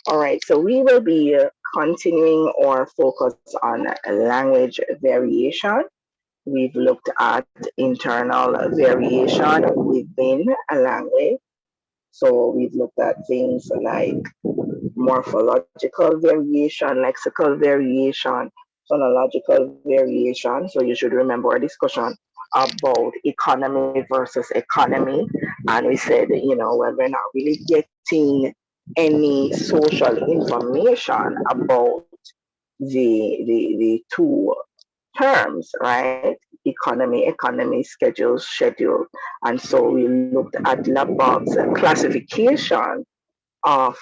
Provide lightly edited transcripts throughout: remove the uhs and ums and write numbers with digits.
All right, so we will be continuing our focus on language variation. We've looked at internal variation within a language. So we've looked at things like morphological variation, lexical variation, phonological variation. So you should remember our discussion about economy versus economy. And we said, well, we're not really getting any social information about the two terms, right? Economy, schedule. And so we looked at Labob's classification of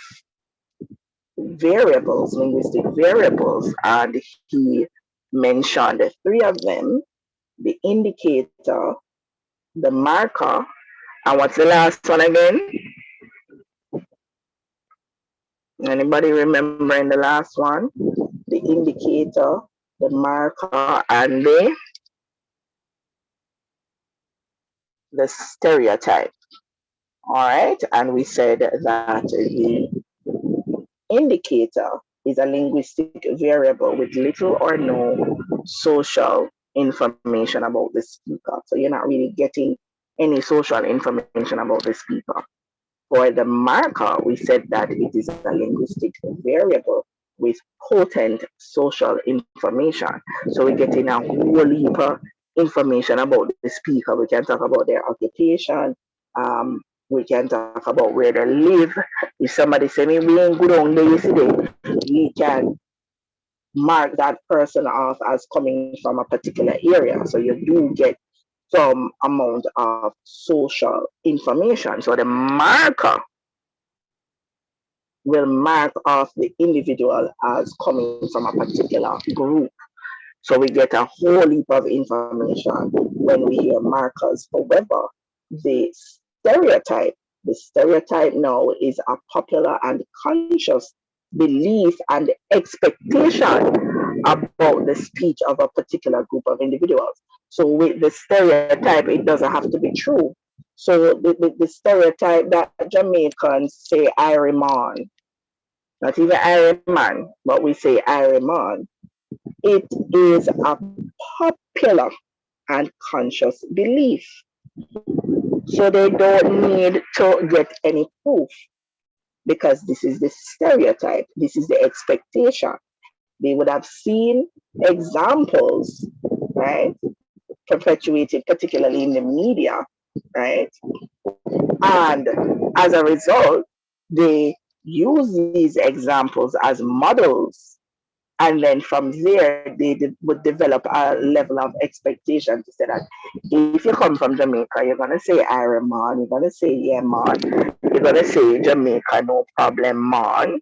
variables, linguistic variables, and he mentioned three of them: the indicator, the marker, and what's the last one again? Anybody remembering the last one? The indicator, the marker, and the stereotype. All right, and we said that the indicator is a linguistic variable with little or no social information about the speaker. So you're not really getting any social information about the speaker. For the marker, we said that it is a linguistic variable with potent social information. So we're getting a whole heap of information about the speaker. We can talk about their occupation. We can talk about where they live. If somebody say me we ain't good on there yesterday, we can mark that person off as coming from a particular area. So you do get some amount of social information. So the marker will mark off the individual as coming from a particular group. So we get a whole heap of information when we hear markers. However, the stereotype, the stereotype now is a popular and conscious belief and expectation about the speech of a particular group of individuals. So with the stereotype, it doesn't have to be true. So the stereotype that Jamaicans say Irie not even Irie but we say Irie, it is a popular and conscious belief. So they don't need to get any proof because this is the stereotype, this is the expectation. They would have seen examples, right, perpetuated particularly in the media, right? And as a result, they use these examples as models. And then from there, they would develop a level of expectation to say that if you come from Jamaica, you're going to say Ira man, you're going to say yeah man, you're going to say Jamaica, no problem man,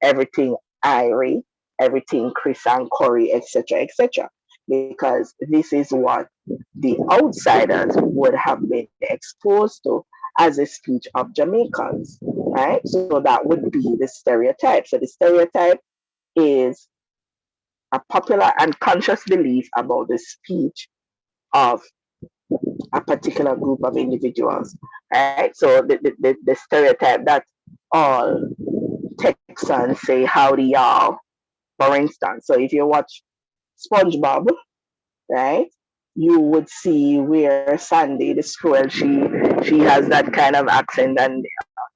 everything Irie, everything Chris and Corey, etc., etc. Because this is what the outsiders would have been exposed to as a speech of Jamaicans, right? So that would be the stereotype. So the stereotype is a popular and conscious belief about the speech of a particular group of individuals, right? So the stereotype that all Texans say howdy y'all, for instance. So if you watch SpongeBob, right, you would see where Sandy, the squirrel, she has that kind of accent, and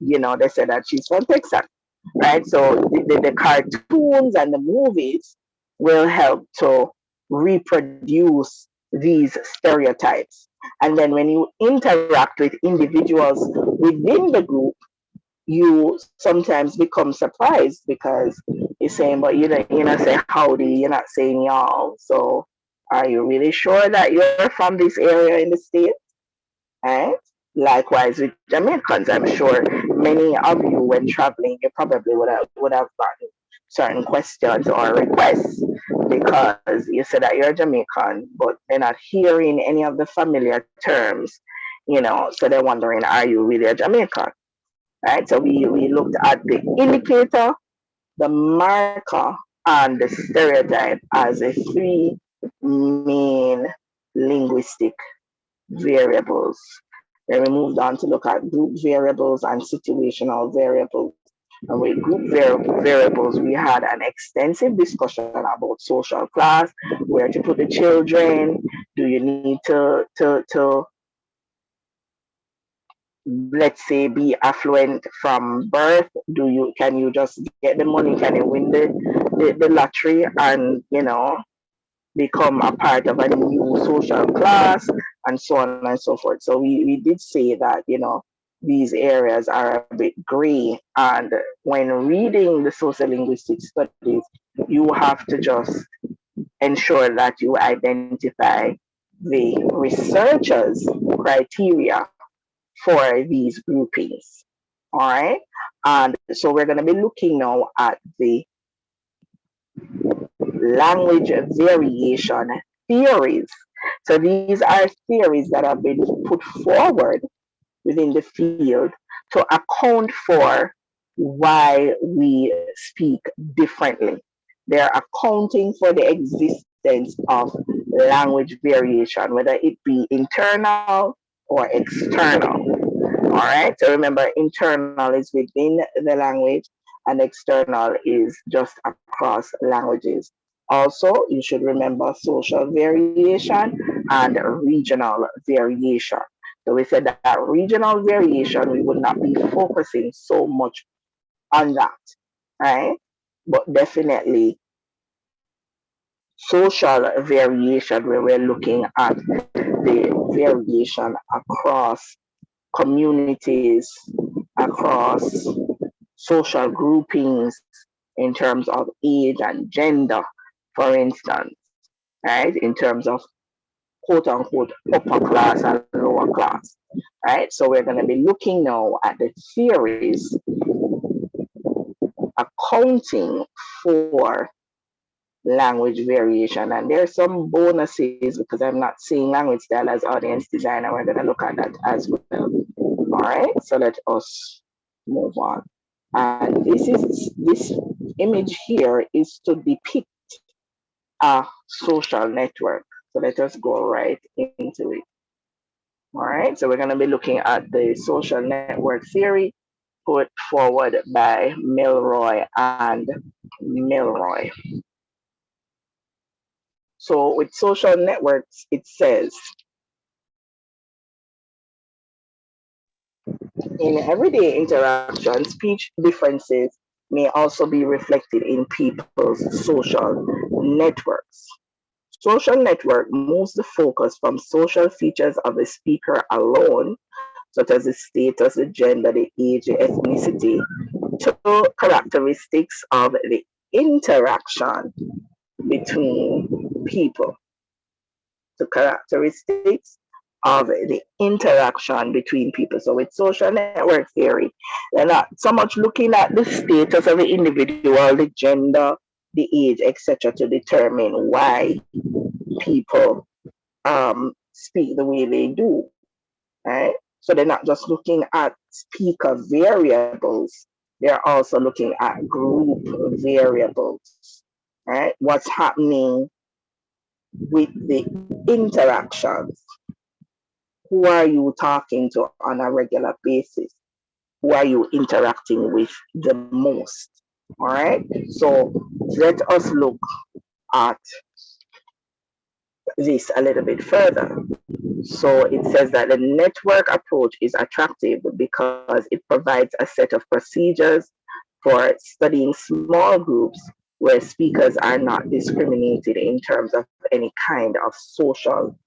they say that she's from Texas, right? So the cartoons and the movies will help to reproduce these stereotypes. And then when you interact with individuals within the group, you sometimes become surprised because you're saying, but you don't say howdy, you're not saying y'all. So are you really sure that you're from this area in the States? Right? Likewise with Jamaicans, I'm sure many of you, when traveling, you probably would have gotten certain questions or requests because you said that you're Jamaican, but they're not hearing any of the familiar terms, so they're wondering, are you really a Jamaican? Right? So we looked at the indicator, the marker, and the stereotype as the three main linguistic variables. Then we moved on to look at group variables and situational variables. And with group variables, we had an extensive discussion about social class, where to put the children. Do you need to let's say be affluent from birth? Do you can you just get the money? Can you win the lottery and become a part of a new social class and so on and so forth? So we did say that these areas are a bit gray, and when reading the social linguistic studies, you have to just ensure that you identify the researchers criteria for these groupings. All right. And so we're going to be looking now at the language variation theories. So these are theories that have been put forward within the field to account for why we speak differently. They're accounting for the existence of language variation, whether it be internal or external. All right. So remember, internal is within the language, and external is just across languages. Also, you should remember social variation and regional variation. So we said that regional variation, we would not be focusing so much on that, right? But definitely social variation, where we're looking at the variation across communities, across social groupings in terms of age and gender, for instance, right? In terms of quote unquote upper class and lower class, right? So we're going to be looking now at the theories accounting for language variation. And there's some bonuses because I'm not seeing language style as audience designer. We're going to look at that as well. All right, so let us move on. And this image here is to depict a social network. So let us go right into it. All right, so we're going to be looking at the social network theory put forward by Milroy and Milroy. So with social networks, it says, in everyday interactions, speech differences may also be reflected in people's social networks. Social network moves the focus from social features of the speaker alone, such as the status, the gender, the age, the ethnicity, to characteristics of the interaction between people. To characteristics of the interaction between people. So with social network theory, they're not so much looking at the status of the individual, the gender, the age, etc., to determine why people speak the way they do, right? So they're not just looking at speaker variables, they're also looking at group variables, right? What's happening with the interactions. Who are you talking to on a regular basis? Who are you interacting with the most? All right. So let us look at this a little bit further. So it says that the network approach is attractive because it provides a set of procedures for studying small groups where speakers are not discriminated in terms of any kind of social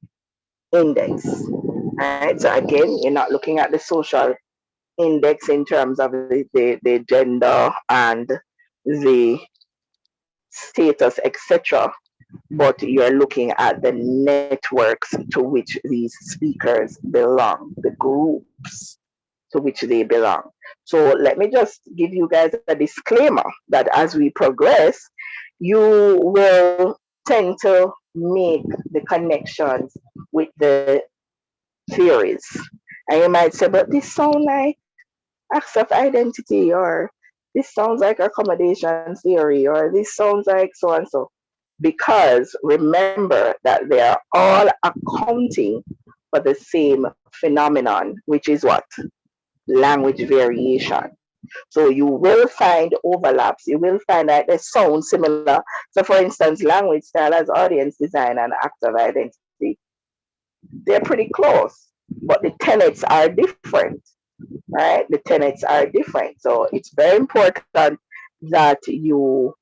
index. Right? So again, you're not looking at the social index in terms of the gender and the status, etc. But you're looking at the networks to which these speakers belong, the groups to which they belong. So let me just give you guys a disclaimer that as we progress, you will tend to make the connections with the theories. And you might say, but this sounds like acts of identity, or this sounds like accommodation theory, or this sounds like so and so. Because remember that they are all accounting for the same phenomenon, which is what? Language variation. So you will find overlaps. You will find that they sound similar. So, for instance, language style as audience design and active identity, they're pretty close, but the tenets are different, right? The tenets are different. So it's very important that you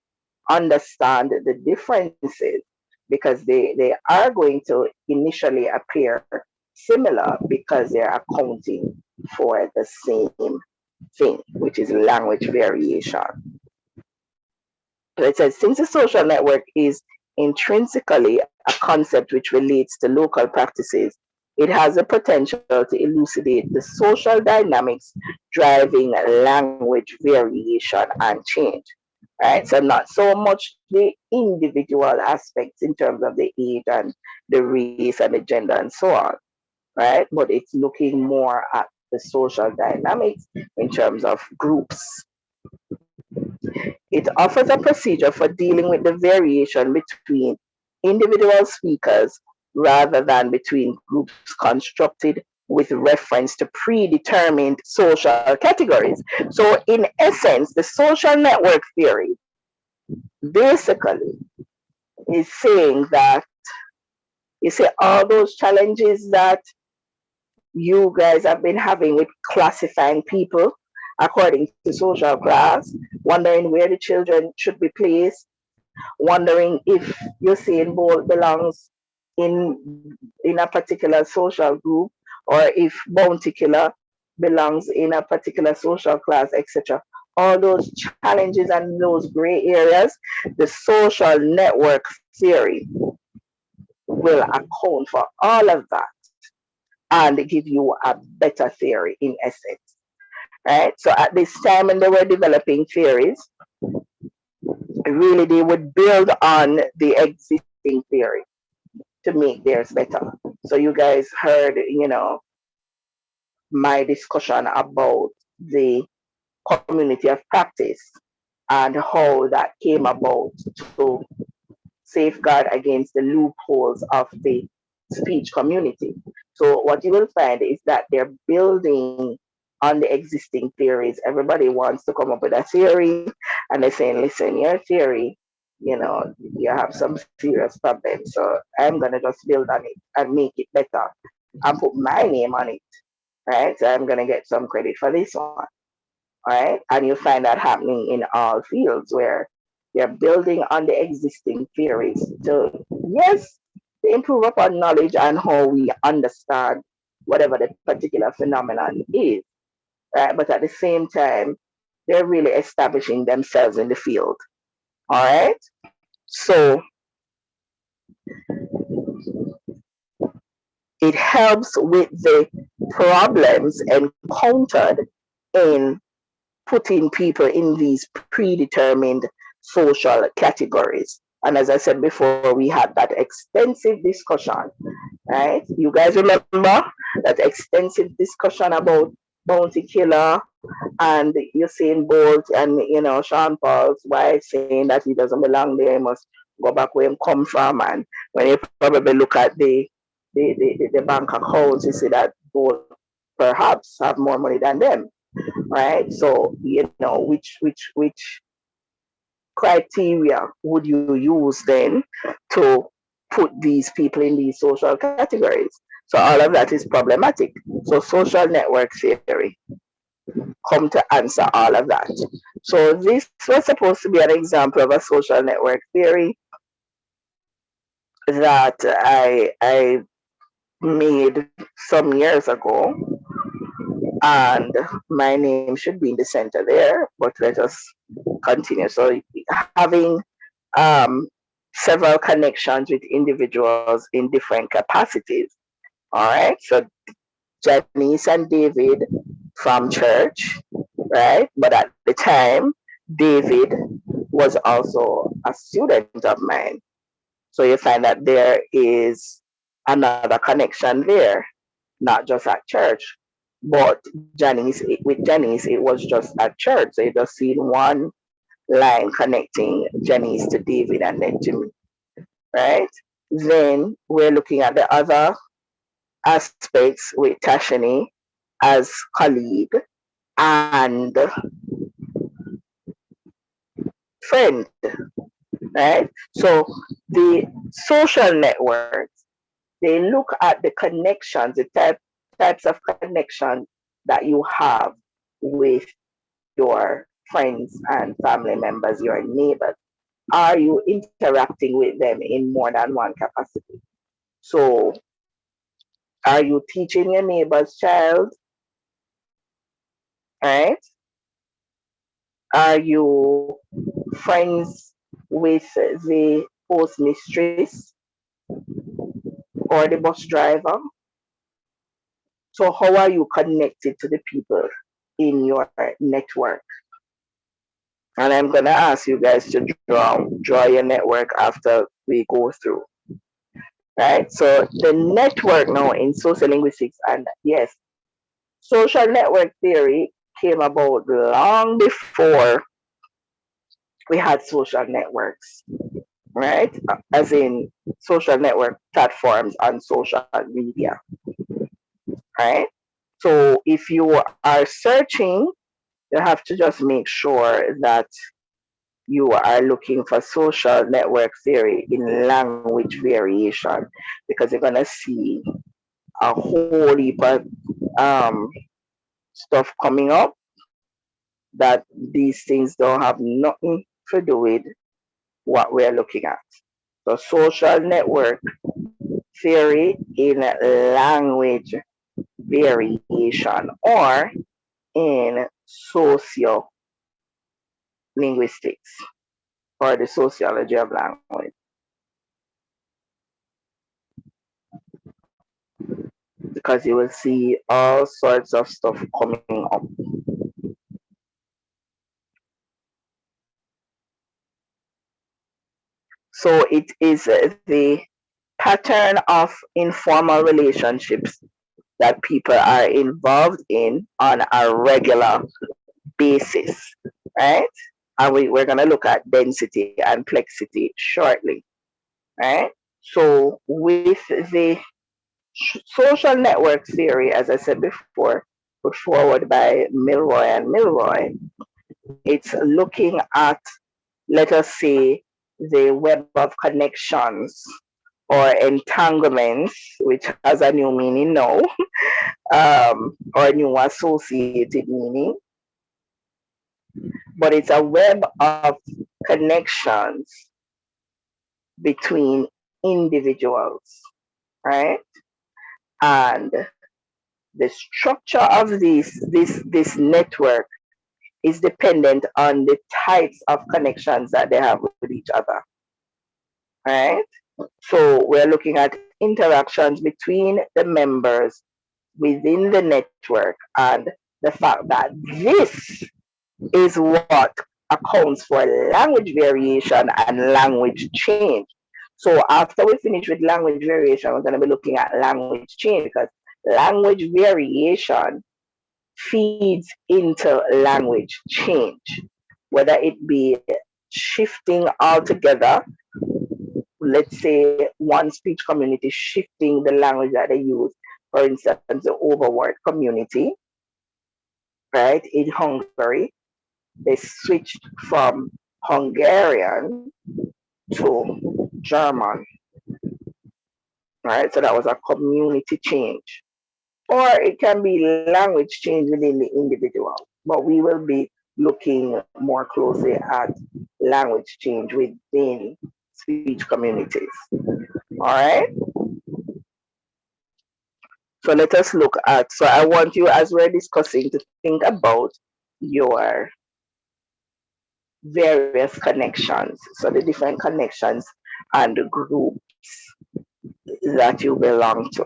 understand the differences because they are going to initially appear similar because they're accounting for the same thing, which is language variation. So it says, since a social network is intrinsically a concept which relates to local practices, it has the potential to elucidate the social dynamics driving language variation and change. Right? So not so much the individual aspects in terms of the age and the race and the gender and so on, right? But it's looking more at the social dynamics in terms of groups. It offers a procedure for dealing with the variation between individual speakers rather than between groups constructed with reference to predetermined social categories. So, in essence, the social network theory basically is saying that you see all those challenges that you guys have been having with classifying people according to social class, wondering where the children should be placed, wondering if Usain Bolt belongs in a particular social group or if Bounty Killer belongs in a particular social class, etc. All those challenges and those gray areas, the social network theory will account for all of that and give you a better theory in essence. Right? So at this time when they were developing theories, really they would build on the existing theory to make theirs better. So you guys heard, my discussion about the community of practice and how that came about to safeguard against the loopholes of the speech community. So what you will find is that they're building on the existing theories. Everybody wants to come up with a theory and they're saying, listen, your theory, you have some serious problems. So I'm gonna just build on it and make it better and put my name on it. Right. So I'm gonna get some credit for this one. Right. And you find that happening in all fields where they're building on the existing theories to, yes, to improve upon knowledge and how we understand whatever the particular phenomenon is, right? But at the same time, they're really establishing themselves in the field, all right? So it helps with the problems encountered in putting people in these predetermined social categories. And as I said before, we had that extensive discussion, right? You guys remember that extensive discussion about Bounty Killer and Usain Bolt and, Sean Paul's wife saying that he doesn't belong there, he must go back where he come from. And when you probably look at the bank accounts, you see that Bolt perhaps have more money than them, right? So which criteria would you use then to put these people in these social categories? So all of that is problematic. So social network theory come to answer all of that. So this was supposed to be an example of a social network theory that I made some years ago, and my name should be in the center there, but let us continue. So having um, several connections with individuals in different capacities. All right. So Janice and David from church, right? But at the time, David was also a student of mine. So you find that there is another connection there, not just at church, but with Janice, it was just at church. So you just see one line connecting Janice to David and then to me, right? Then we're looking at the other aspects with Tashini as colleague and friend, right? So the social networks, they look at the connections, the types of connections that you have with your friends and family members, your neighbors. Are you interacting with them in more than one capacity? So, are you teaching your neighbor's child, right? Are you friends with the postmistress or the bus driver? So, how are you connected to the people in your network? And I'm gonna ask you guys to draw your network after we go through. Right? So the network now in social linguistics, and yes, social network theory came about long before we had social networks, right? As in social network platforms and social media, right? So if you are searching, you have to just make sure that you are looking for social network theory in language variation, because you're gonna see a whole heap of um, stuff coming up that these things don't have nothing to do with what we're looking at. So social network theory in language variation or in socio linguistics or the sociology of language. Because you will see all sorts of stuff coming up. So it is the pattern of informal relationships that people are involved in on a regular basis, right? And we're going to look at density and plexity shortly, right? So with the social network theory, as I said before, put forward by Milroy and Milroy, it's looking at, let us say, the web of connections or entanglements, which has a new meaning now, or new associated meaning, but it's a web of connections between individuals, right? And the structure of this network is dependent on the types of connections that they have with each other, right? So we're looking at interactions between the members within the network and the fact that this is what accounts for language variation and language change. So after we finish with language variation, we're going to be looking at language change, because language variation feeds into language change, whether it be shifting altogether. Let's say one speech community shifting the language that they use. For instance, the overword community, right, in Hungary, they switched from Hungarian to German, right? So that was a community change. Or it can be language change within the individual, but we will be looking more closely at language change within speech communities. All right. So let us look at, so I want you, as we're discussing, to think about your various connections. So the different connections and the groups that you belong to.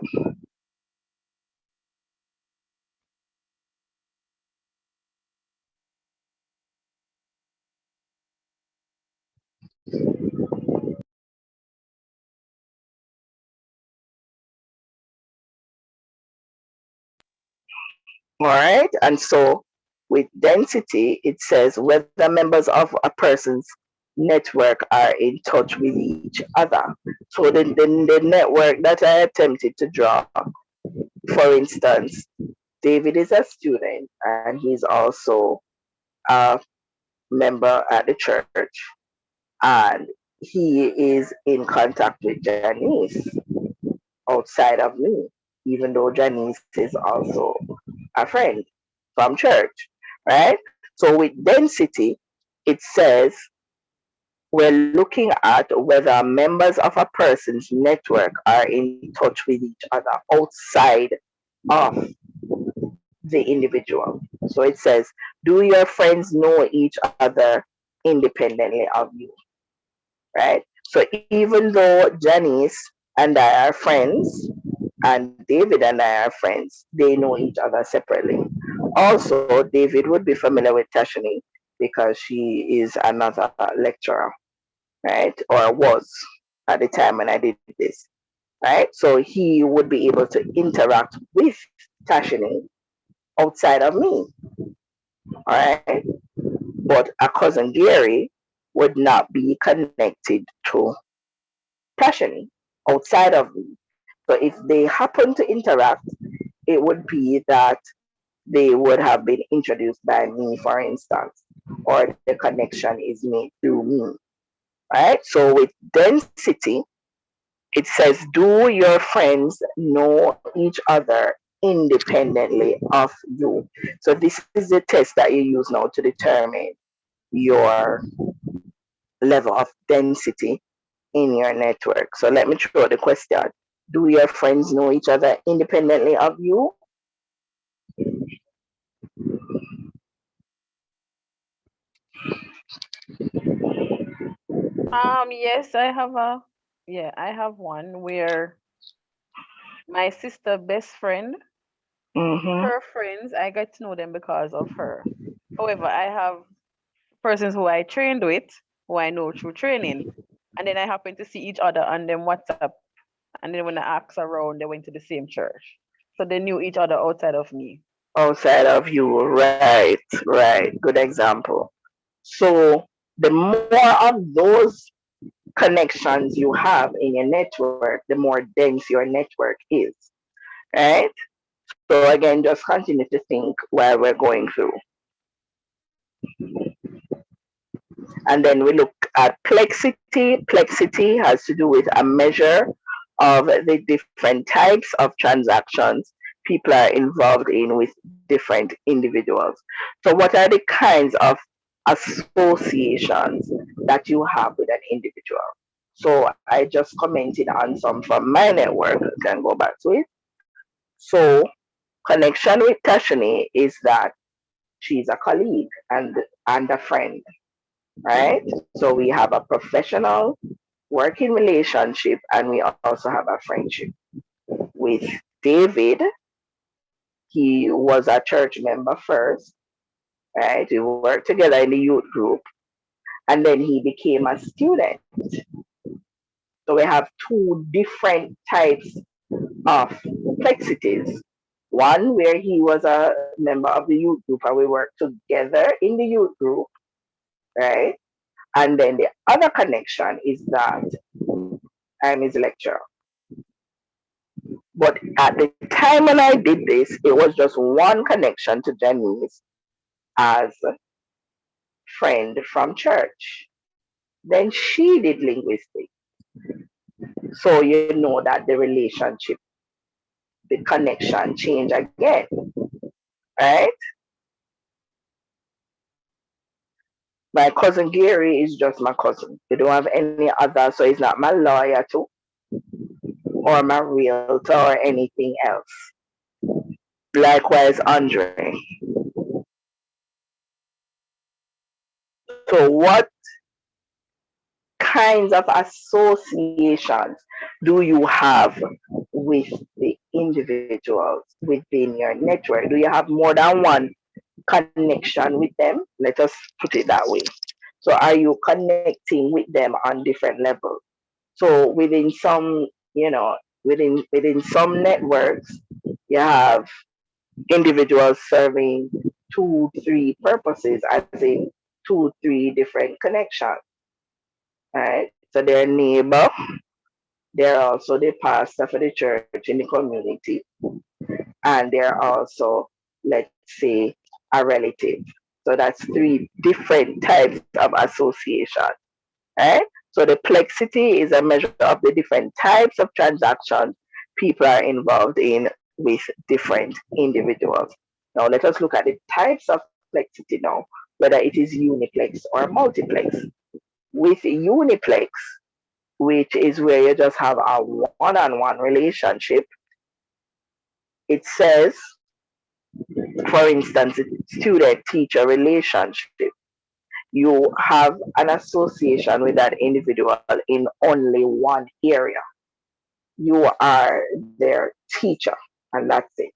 All right. And so with density, it says whether members of a person's network are in touch with each other. So the network that I attempted to draw, for instance, David is a student and he's also a member at the church. and he is in contact with Janice outside of me, even though Janice is also a friend from church, right? So with density, it says we're looking at whether members of a person's network are in touch with each other outside of the individual. So it says, do your friends know each other independently of you, right? So even though Janice and I are friends, and David and I are friends, they know each other separately. Also, David would be familiar with Tashini because she is another lecturer, right? Or was at the time when I did this, right? So he would be able to interact with Tashini outside of me, all right? But a cousin Gary would not be connected to Tashini outside of me. So if they happen to interact, it would be that they would have been introduced by me, for instance, or the connection is made through me, right? So with density, it says, do your friends know each other independently of you? So this is the test that you use now to determine your level of density in your network. So let me throw the question. Do your friends know each other independently of you? Yes, I have one where my sister best friend, Mm-hmm. her friends, I get to know them because of her. However, I have persons who I trained with, who I know through training, and then I happen to see each other on them WhatsApp, and then when I asked around, they went to the same church, so they knew each other outside of me. Outside of you, right, right. Good example. So the more of those connections you have in your network, the more dense your network is, right? So again, just continue to think while we're going through. And then we look at plexity. Plexity has to do with a measure of the different types of transactions people are involved in with different individuals. So, what are the kinds of associations that you have with an individual? So, I just commented on some from my network. I can go back to it. So, connection with Tashini is that she's a colleague and a friend, right? So we have a professional working relationship and we also have a friendship. With David, he was a church member first, right? We worked together in the youth group and then he became a student. So we have two different types of complexities. One where he was a member of the youth group and we worked together in the youth group, right? And then the other connection is that I'm his lecturer. But at the time when I did this, it was just one connection to Janice as friend from church. Then she did linguistics. So you know that the relationship, the connection change again, right? My cousin Gary is just my cousin. We don't have any other, so he's not my lawyer too, or my realtor or anything else. Likewise, Andre. So what kinds of associations do you have with the individuals within your network? Do you have more than one connection with them? Let us put it that way. So are you connecting with them on different levels? So within some, within some networks, you have individuals serving two, three purposes, as in two, three different connections, right? So they're neighbor, they're also the pastor for the church in the community, and they're also, let's say, a relative. So that's three different types of association, right? So the plexity is a measure of the different types of transactions people are involved in with different individuals. Now let us look at the types of plexity now, whether it is uniplex or multiplex. With uniplex, which is where you just have a one-on-one relationship, it says, for instance, student-teacher relationship. You have an association with that individual in only one area. You are their teacher, and that's it,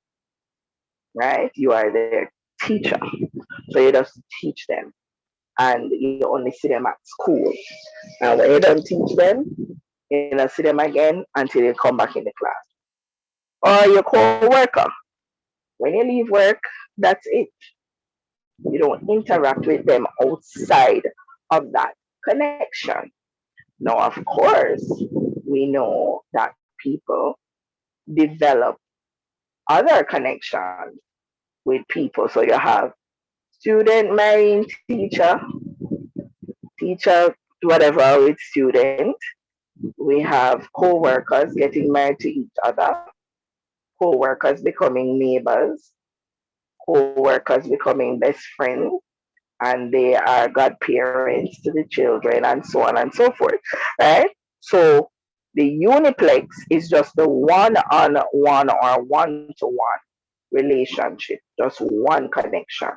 right? You are their teacher. So you just teach them, and you only see them at school. And when you don't teach them, you don't see them again until you come back in the class. Or your co-worker. When you leave work, that's it. You don't interact with them outside of that connection. Now, of course, we know that people develop other connections with people. So you have student marrying teacher, teacher whatever with student. We have co-workers getting married to each other, co-workers becoming neighbors, co-workers becoming best friends, and they are godparents to the children, and so on and so forth, right? So the uniplex is just the one-on-one or one-to-one relationship, just one connection,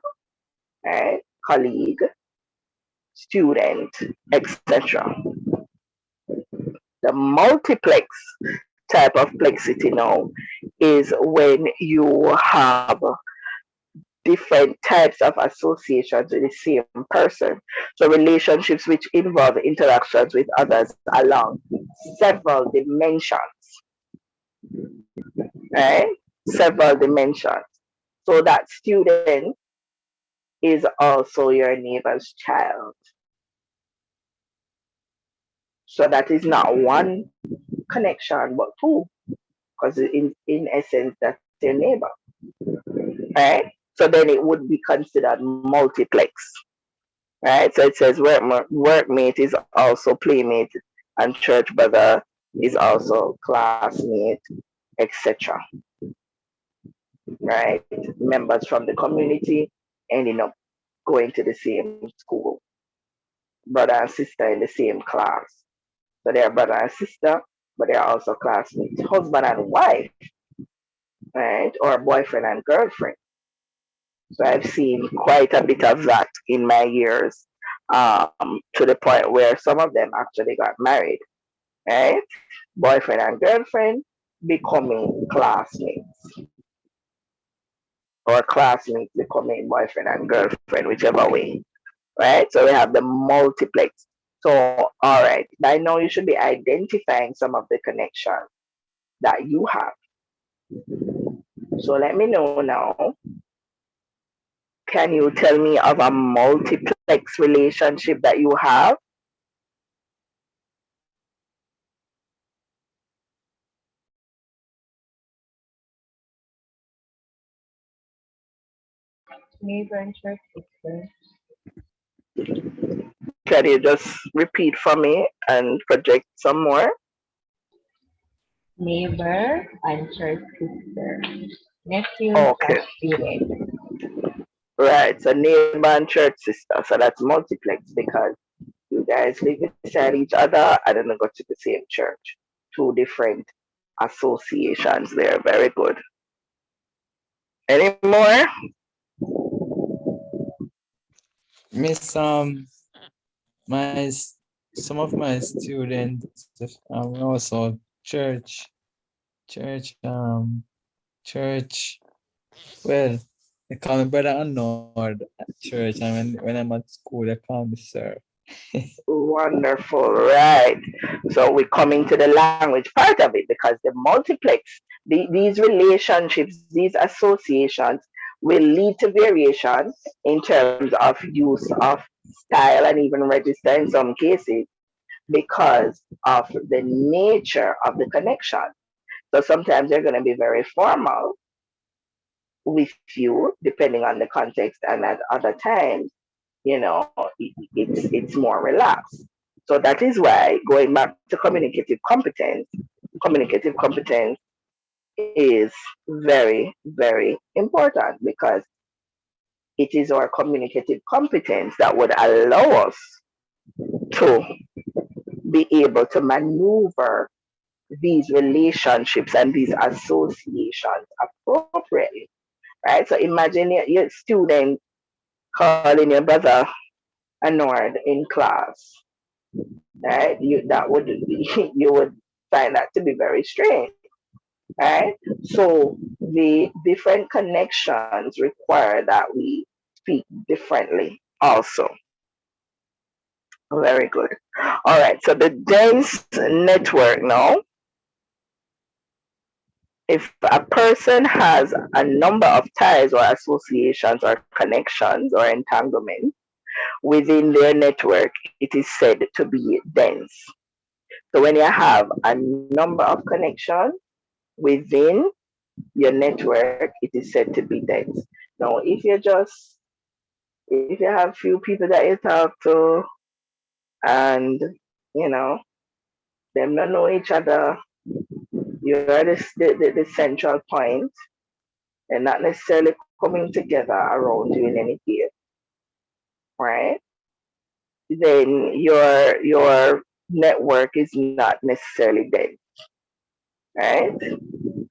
right? Colleague, student, etc. The multiplex type of plexity now is when you have different types of associations with the same person. So relationships which involve interactions with others along several dimensions, right? Several dimensions. So that student is also your neighbor's child. So that is not one connection, but two, because in essence, that's your neighbor, right? So then it would be considered multiplex, right? So it says workmate is also playmate, and church brother is also classmate, etc. Right? Members from the community ending up going to the same school, brother and sister in the same class. So they're brother and sister, but they're also classmates, husband and wife, right? Or boyfriend and girlfriend. So I've seen quite a bit of that in my years, to the point where some of them actually got married, right? Boyfriend and girlfriend becoming classmates, or classmates becoming boyfriend and girlfriend, whichever way, right? So we have the multiplex. So, all right, by now you should be identifying some of the connections that you have. So let me know now. Can you tell me of a multiplex relationship that you have? Neighbor and church sister. Can you just repeat for me and project some more? Neighbor and church sister. Nephew Okay, slash student. right. So neighbor and church sister. So that's multiplex because you guys live beside each other and then go to the same church. Two different associations there. Very good. Any more? Miss, some of my students also church, church. Well, they call me brother Arnold at church, and when I'm at school, they call me sir. Wonderful, right. So we're coming to the language part of it because the multiplex, these relationships, these associations will lead to variation in terms of use of style and even register in some cases because of the nature of the connection. So sometimes they're going to be very formal with you, depending on the context, and at other times, you know, it's more relaxed. So that is why, going back to communicative competence is very, very important, because it is our communicative competence that would allow us to be able to maneuver these relationships and these associations appropriately, right? So imagine your student calling your brother a nerd in class, right? That would be, you would find that to be very strange, right? So the different connections require that we speak differently also. Very good. All right, so the dense network now, if a person has a number of ties or associations or connections or entanglements within their network, it is said to be dense. So when you have a number of connections within your network, it is said to be dense. Now, if you have few people that you talk to, and you know them not know each other, you're the central point, and not necessarily coming together around you in any case, right? Then your network is not necessarily dense, right?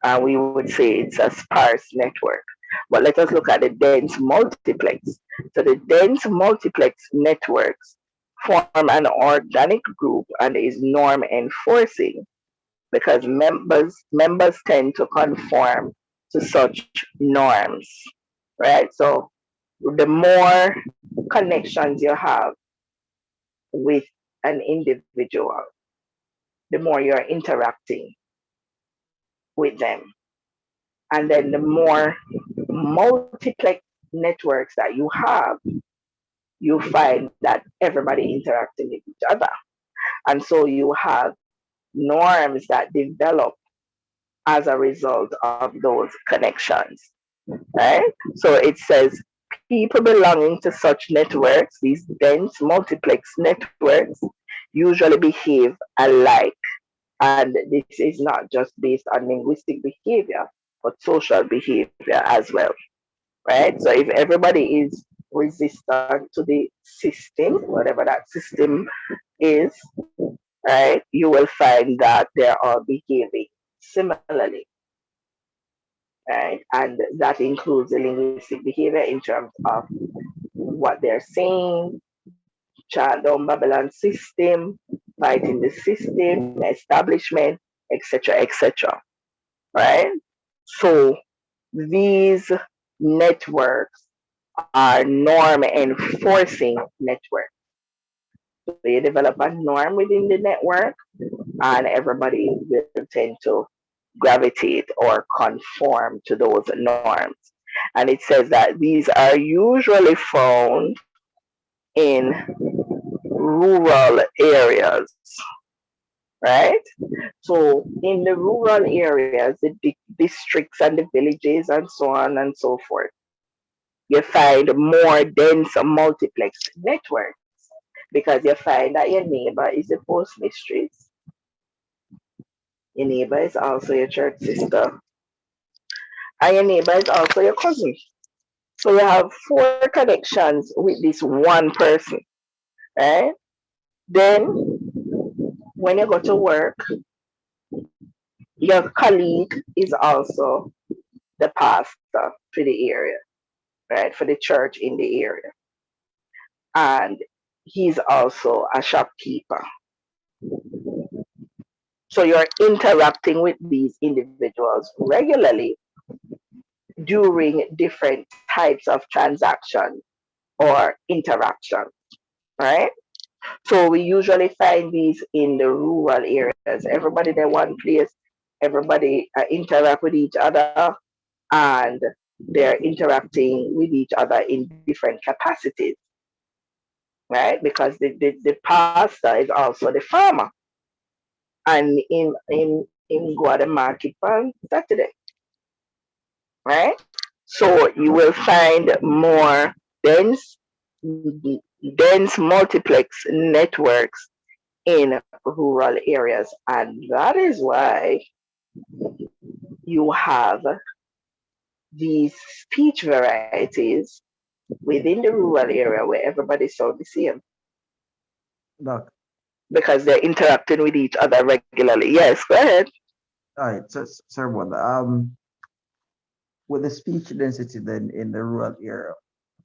And we would say it's a sparse network. But let us look at the dense multiplex. So the dense multiplex networks form an organic group and is norm enforcing, because members tend to conform to such norms, right? So the more connections you have with an individual, the more you're interacting with them. And then the more multiplex networks that you have, you find that everybody interacting with each other. And so you have norms that develop as a result of those connections, right? So it says people belonging to such networks, these dense multiplex networks, usually behave alike. And this is not just based on linguistic behavior, but social behavior as well, right? So if everybody is resistant to the system, whatever that system is, right, you will find that they are behaving similarly, right? And that includes the linguistic behavior in terms of what they're saying, chant down Babylon system, fighting the system, establishment, etc., etc., right? So these networks are norm enforcing networks. So you develop a norm within the network, and everybody will tend to gravitate or conform to those norms. And it says that these are usually found in rural areas, right? So in the rural areas, the districts and the villages and so on and so forth, you find more dense multiplex networks, because you find that your neighbor is the postmistress, your neighbor is also your church sister, and your neighbor is also your cousin. So you have four connections with this one person, right? Then when you go to work, your colleague is also the pastor for the area, right? For the church in the area. And he's also a shopkeeper. So you're interacting with these individuals regularly during different types of transactions or interactions, right? So we usually find these in the rural areas. Everybody in one place, everybody interact with each other, and they're interacting with each other in different capacities, right? Because the pastor is also the farmer, and in go to the market on Saturday, right? So you will find more dense dense multiplex networks in rural areas. And that is why you have these speech varieties within the rural area where everybody sounds the same Look, because they're interacting with each other regularly. Yes, go ahead. all right, so sorry about that. With the speech density then in the rural area,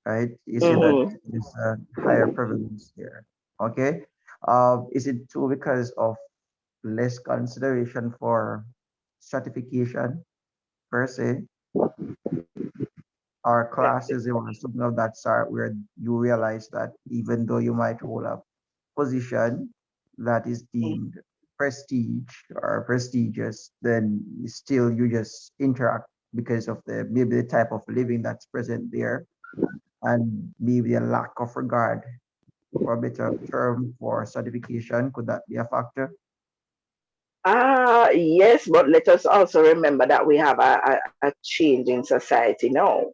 right? You see that Mm-hmm. there's a higher prevalence there. Okay. Is it true because of less consideration for stratification per se, or classes or something of that sort, where you realize that even though you might hold a position that is deemed prestige or prestigious, then still you just interact because of the maybe the type of living that's present there, and maybe a lack of regard, for a better term, for certification. Could that be a factor? Yes, but let us also remember that we have a change in society now.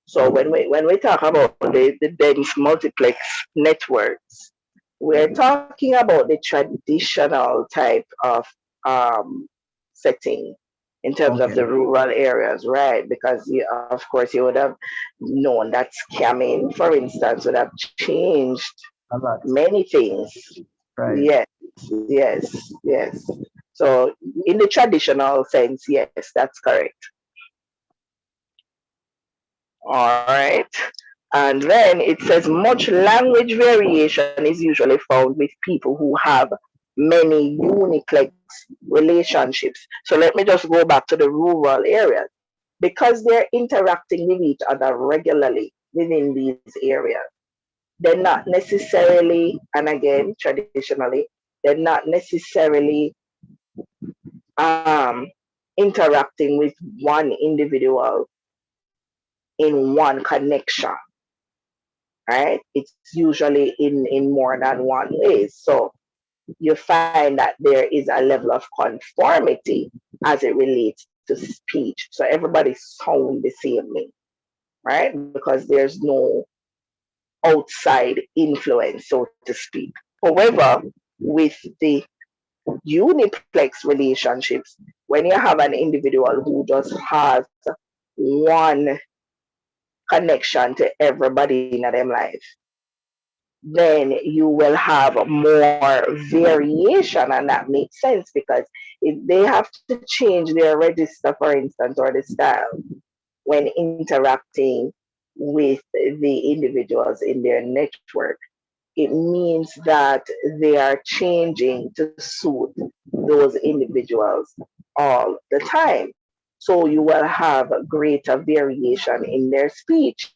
So Okay. when we talk about the dense multiplex networks, we're talking about the traditional type of um, setting in terms of Okay. the rural areas, right? Because of course you would have known that scamming, for instance, would have changed A lot. many things. Right. Yes, yes, yes. So in the traditional sense, yes, that's correct. All right. And then it says much language variation is usually found with people who have many uniplex relationships. So let me just go back to the rural areas. Because they're interacting with each other regularly within these areas, they're not necessarily, and again, traditionally, they're not necessarily um, interacting with one individual in one connection, right? It's usually in more than one way. So you find that there is a level of conformity as it relates to speech. So everybody sound the same way, right? Because there's no outside influence, so to speak. However, with the uniplex relationships, when you have an individual who just has one connection to everybody in their life, then you will have more variation, and that makes sense because if they have to change their register, for instance, or the style when interacting with the individuals in their network, it means that they are changing to suit those individuals all the time. So you will have greater variation in their speech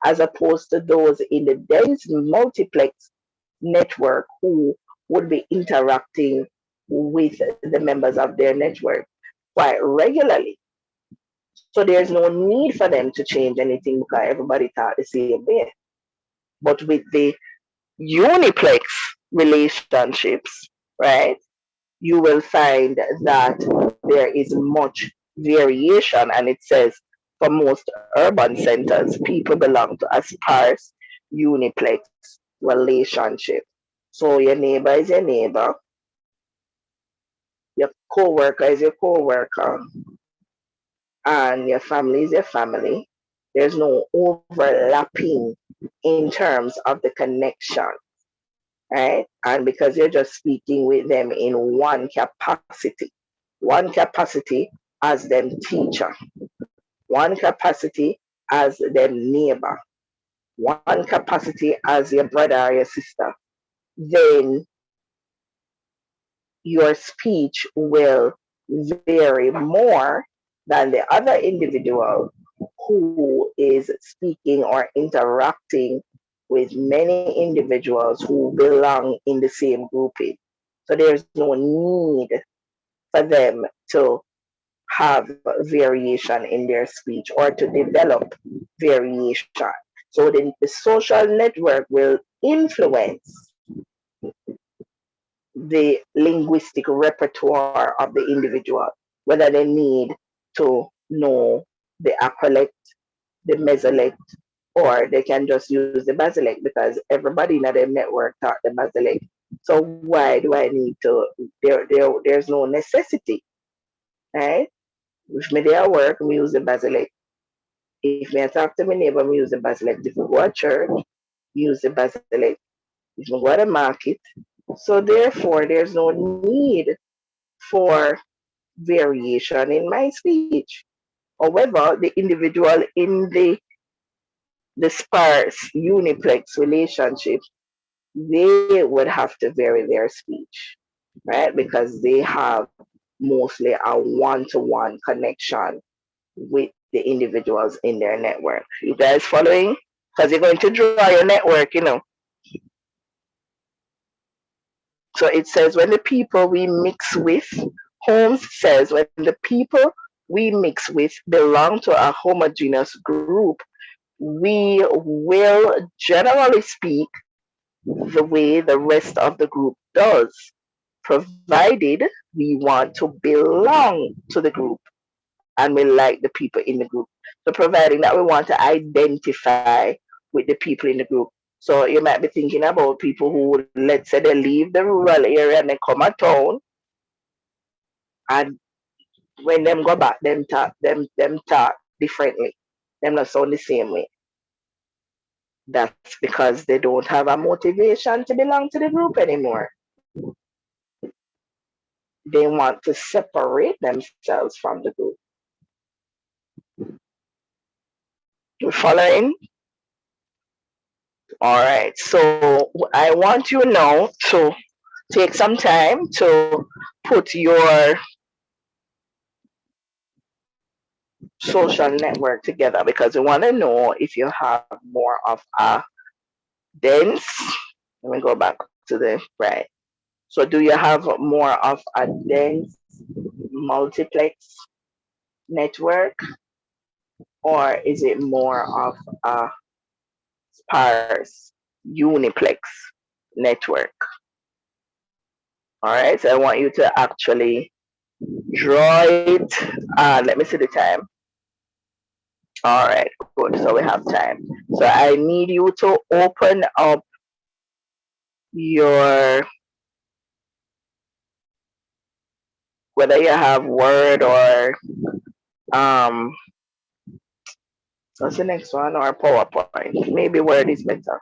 as opposed to those in the dense multiplex network who would be interacting with the members of their network quite regularly. So there's no need for them to change anything because everybody thought the same way. But with the uniplex relationships, right, you will find that there is much variation. And it says for most urban centers, people belong to a sparse uniplex relationship. So your neighbor is your neighbor, your co-worker is your co-worker, and your family is your family. There's no overlapping in terms of the connection, right? And because you're just speaking with them in one capacity as them teacher, one capacity as them neighbor, one capacity as your brother or your sister, then your speech will vary more than the other individual who is speaking or interacting with many individuals who belong in the same grouping. So there's no need for them to have variation in their speech or to develop variation. So the social network will influence the linguistic repertoire of the individual, whether they need to know the accolect, the mesolect, or they can just use the basilect because everybody in their network taught the basilect. So why do I need to? There's no necessity, right? If me there work, me use the basilic. If me talk to my neighbor, me use the basilic. If we go to church, use the basilic. If we go to the market, so therefore there's no need for variation in my speech. However, the individual in the sparse uniplex relationship, they would have to vary their speech, right? Because they have mostly a one-to-one connection with the individuals in their network. You guys following? Because you're going to draw your network. So it says when the people we mix with, Holmes says when the people we mix with belong to a homogeneous group, we will generally speak the way the rest of the group does, provided we want to belong to the group and we like the people in the group. So providing that we want to identify with the people in the group. So you might be thinking about people who, let's say, they leave the rural area and they come a town, and when them go back, them talk differently. Them not sound the same way. That's because they don't have a motivation to belong to the group anymore. They want to separate themselves from the group. You following? All right. So I want you now to take some time to put your social network together, because we want to know if you have more of a dense. Let me go back to the right. So do you have more of a dense multiplex network, or is it more of a sparse uniplex network? All right, so I want you to actually draw it. Let me see the time. All right, good. So we have time. So I need you to open up your, whether you have Word or um, what's the next one, or PowerPoint. Maybe Word is better.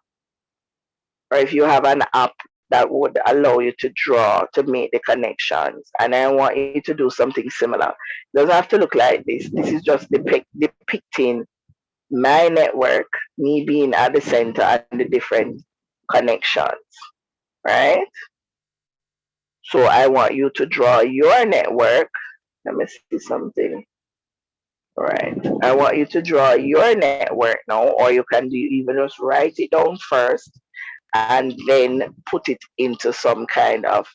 Or if you have an app that would allow you to draw to make the connections. And I want you to do something similar. It doesn't have to look like this. This is just depicting my network, me being at the center and the different connections, right? So I want you to draw your network. Let me see something. Right. I want you to draw your network now, or you can do even just write it down first and then put it into some kind of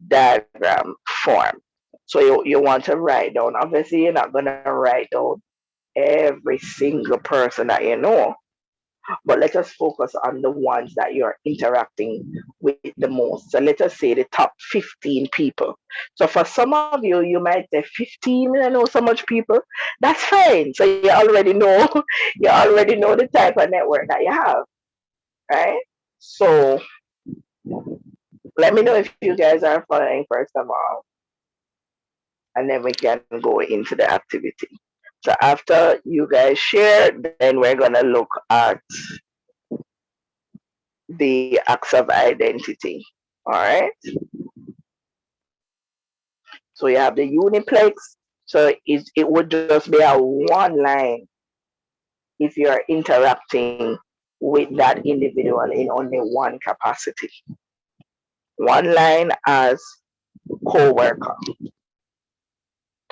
diagram form. So you want to write down. Obviously, you're not gonna write down every single person that you know, but let us focus on the ones that you're interacting with the most. So let us say the top 15 people. So for some of you, you might say 15, I know so much people. That's fine. So you already know, you already know the type of network that you have, right? So let me know if you guys are following first of all, and then we can go into the activity. So after you guys share, then we're gonna look at the acts of identity. All right. So you have the uniplex. So it would just be a one line if you're interacting with that individual in only one capacity. One line as co-worker,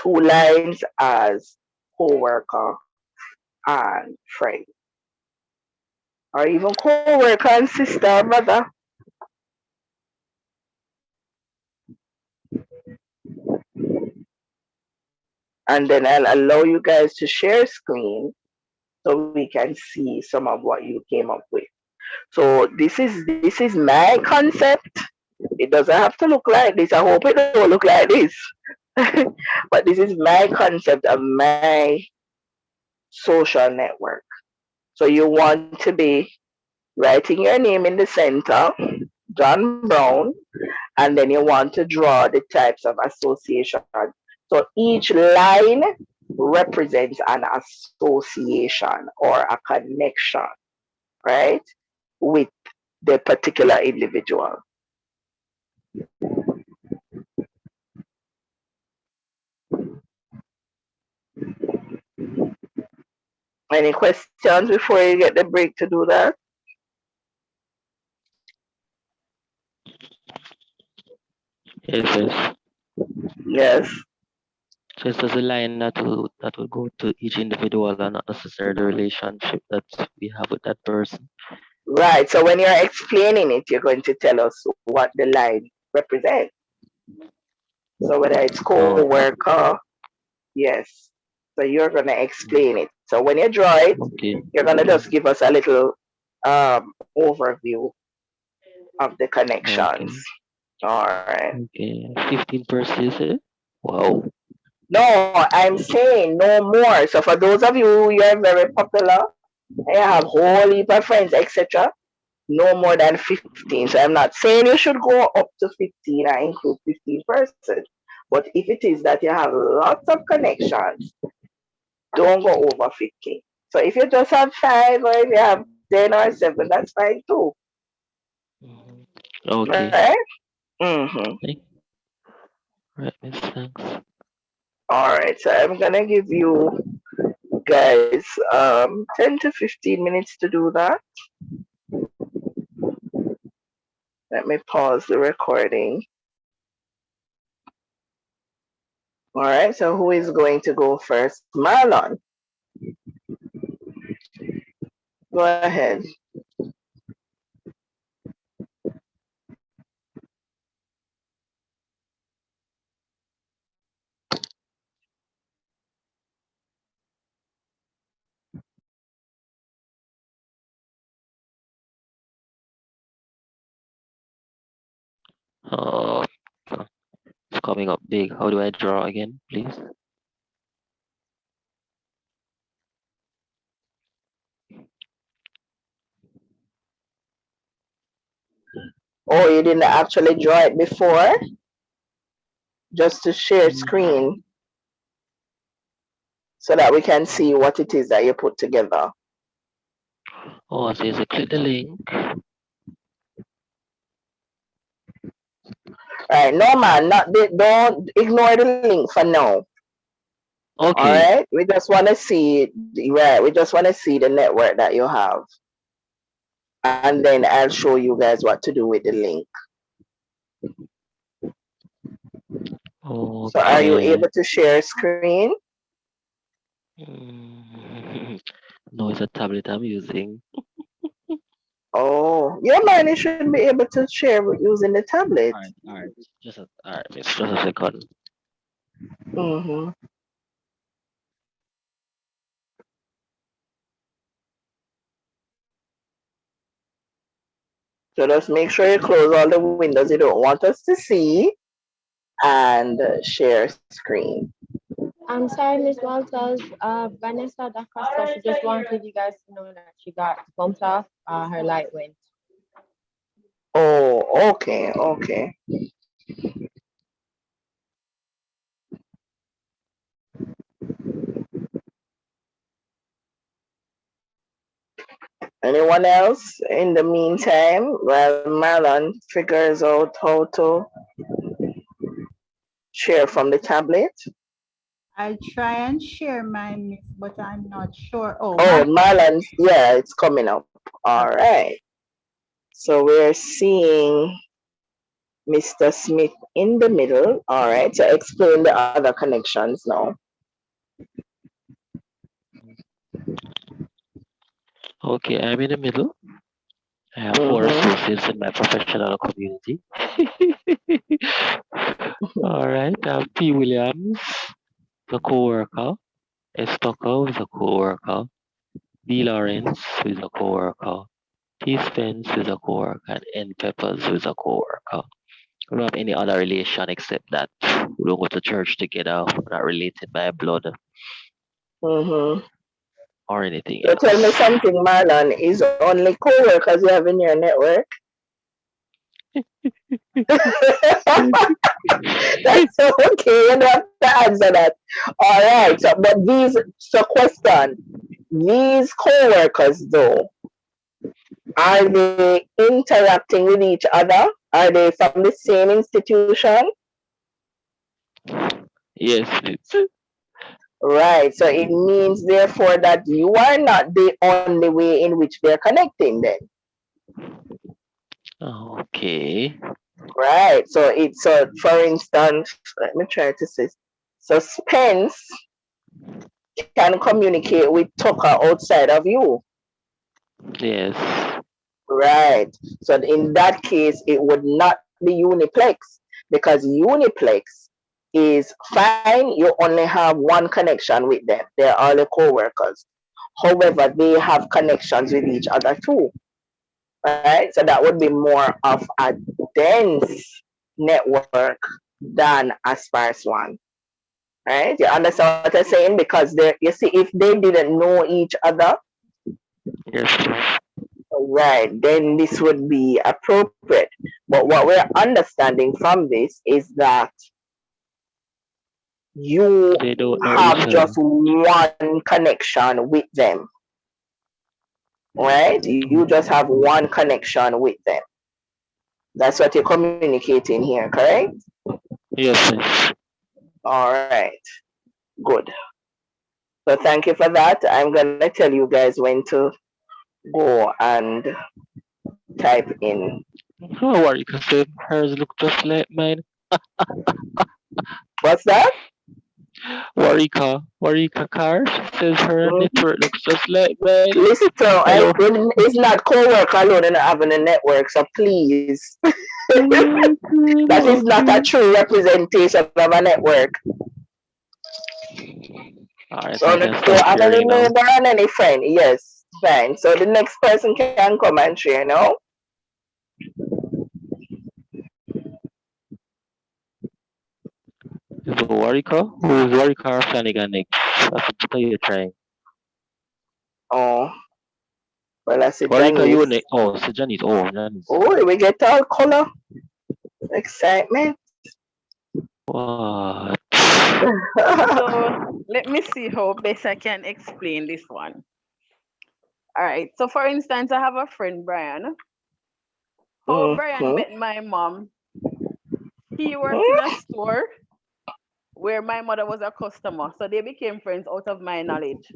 two lines as co-worker and friend, or even co-worker and sister, brother. And then I'll allow you guys to share screen so we can see some of what you came up with. So this is my concept. It doesn't have to look like this. I hope it don't look like this. But this is my concept of my social network. So you want to be writing your name in the center, John Brown, and then you want to draw the types of association. So each line represents an association or a connection, right, with the particular individual. Any questions before you get the break to do that? Yes. Yes. So it's just a line that will go to each individual and not necessarily the relationship that we have with that person. Right. So when you're explaining it, you're going to tell us what the line represents. So whether it's Oh, co-worker, yes. So you're going to explain it. So when you draw it, okay. you're going to just give us a little overview of the connections. Okay. All right. Okay. 15%, you say? Wow. No, I'm saying no more. So for those of you, you're very popular, and you have whole heap of friends, etc. No more than 15. So I'm not saying you should go up to 15 and include 15%. But if it is that you have lots of connections, don't go over 15. So if you just have 5 or if you have 10 or 7, that's fine too. Mhm. Okay. Right? Mm-hmm. Thank- Right, miss, thanks. All right. So I'm going to give you guys 10 to 15 minutes to do that. Let me pause the recording. All right. So who is going to go first? Marlon, go ahead. Uh, it's coming up big. How do I draw again, please? Oh, you didn't actually draw it before? Just to share Mm. screen so that we can see what it is that you put together. Oh, so you click the link. Right, no man, don't ignore the link for now. All Okay. right, we just want to see, right? We just want to see the network that you have, and then I'll show you guys what to do with the link. So, are you Okay. able to share screen? Mm. No, it's a tablet I'm using. Oh, yeah, man, you should be able to share using the tablet. Alright. Alright, miss, just a second. Mm-hmm. So just make sure you close all the windows you don't want us to see and share screen. I'm sorry, Miss Walters. Vanessa Da Costa, she just wanted you guys to know that she got bumped off. Her light went. Oh, okay, okay. Anyone else in the meantime while Marlon figures out how to share from the tablet? I'll try and share mine, miss, but I'm not sure. Oh, Oh, Marlon, yeah, it's coming up. All right. So we're seeing Mr. Smith in the middle. All right. So explain the other connections now. Okay, I'm in the middle. I have 4 associates in my professional community. Alright, P. Williams, the co-worker. S. Tucker is a co-worker. B. Lawrence is a co-worker. T. Spence is a co-worker. And N. Peppers is a co-worker. We don't have any other relation except that we don't go to church together. We're not related by blood Mm-hmm. or anything So tell me else. something, Marlon. Is only co-workers you have in your network? That's okay. You don't have to answer that. All right. So, but question: these co-workers, though, are they interacting with each other? Are they from the same institution? Yes, please. Right. So it means, therefore, that you are not the only way in which they're connecting. Then, Okay. right. So it's for instance, let me try to say. So Spence can communicate with Tucker outside of you. Yes. Right. So in that case, it would not be uniplex, because uniplex is fine. You only have one connection with them. They're all the co-workers. However, they have connections with each other too. Right. So that would be more of a dense network than a sparse one. Right. You understand what I'm saying? Because you see, if they didn't know each other, Yes, please. right, then this would be appropriate. But what we're understanding from this is that you They don't know each have other. just one connection with them, right? You just have one connection with them. That's what you're communicating here, correct? Yes, please. All right, good. So thank you for that. I'm going to tell you guys when to go and type in. Oh, Warika said hers look just like mine. What's that? Warika Car says her Mhm. network looks just like mine. Listen, Hello. it's not co-work alone and having a network, so please. That is not a Okay. true representation of a network. Alright, So I don't can have stop any sharing now. neighbor and any friend. Yes, fine. So the next person can come and share now. Is it Warika? Who is Warika or Flanagan next? What are you trying? Oh, well, I said Warika, you Janice. next. Oh, so Janice. Oh, Janice. Oh, we get all color, excitement. What? So let me see how best I can explain this one. All right. So for instance, I have a friend, Brian. How Brian Mhm. met my mom. He worked in a store where my mother was a customer. So they became friends out of my knowledge.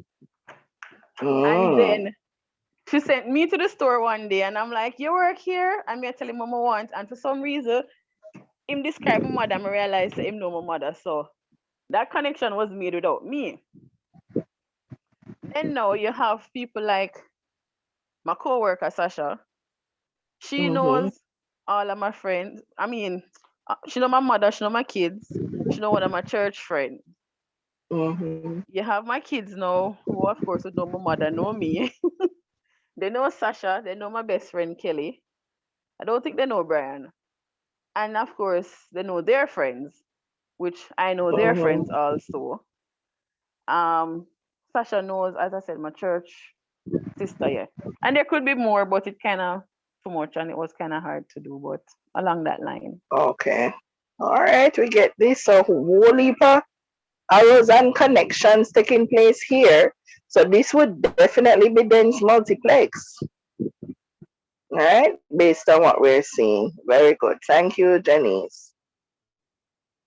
And Mm. then she sent me to the store one day and I'm like, you work here? I'm here telling mama once. And for some reason, him describe my mother, I realized him know my mother. So that connection was made without me. Then now you have people like my co-worker Sasha. She Mhm. knows all of my friends. I mean, she know my mother, she know my kids, she know one of my church friends. Mhm. You have my kids now, who of course would know my mother, know me. They know Sasha, they know my best friend Kelly. I don't think they know Brian. And of course, they know their friends, which I know their Mhm. friends also. Um, Sasha knows, as I said, my church sister, yeah. And there could be more, but it kind of too much and it was kind of hard to do, but along that line. Okay. All right, we get this. So whole heap of arrows and connections taking place here. So this would definitely be dense multiplex. All right, based on what we're seeing. Very good. Thank you, Janice.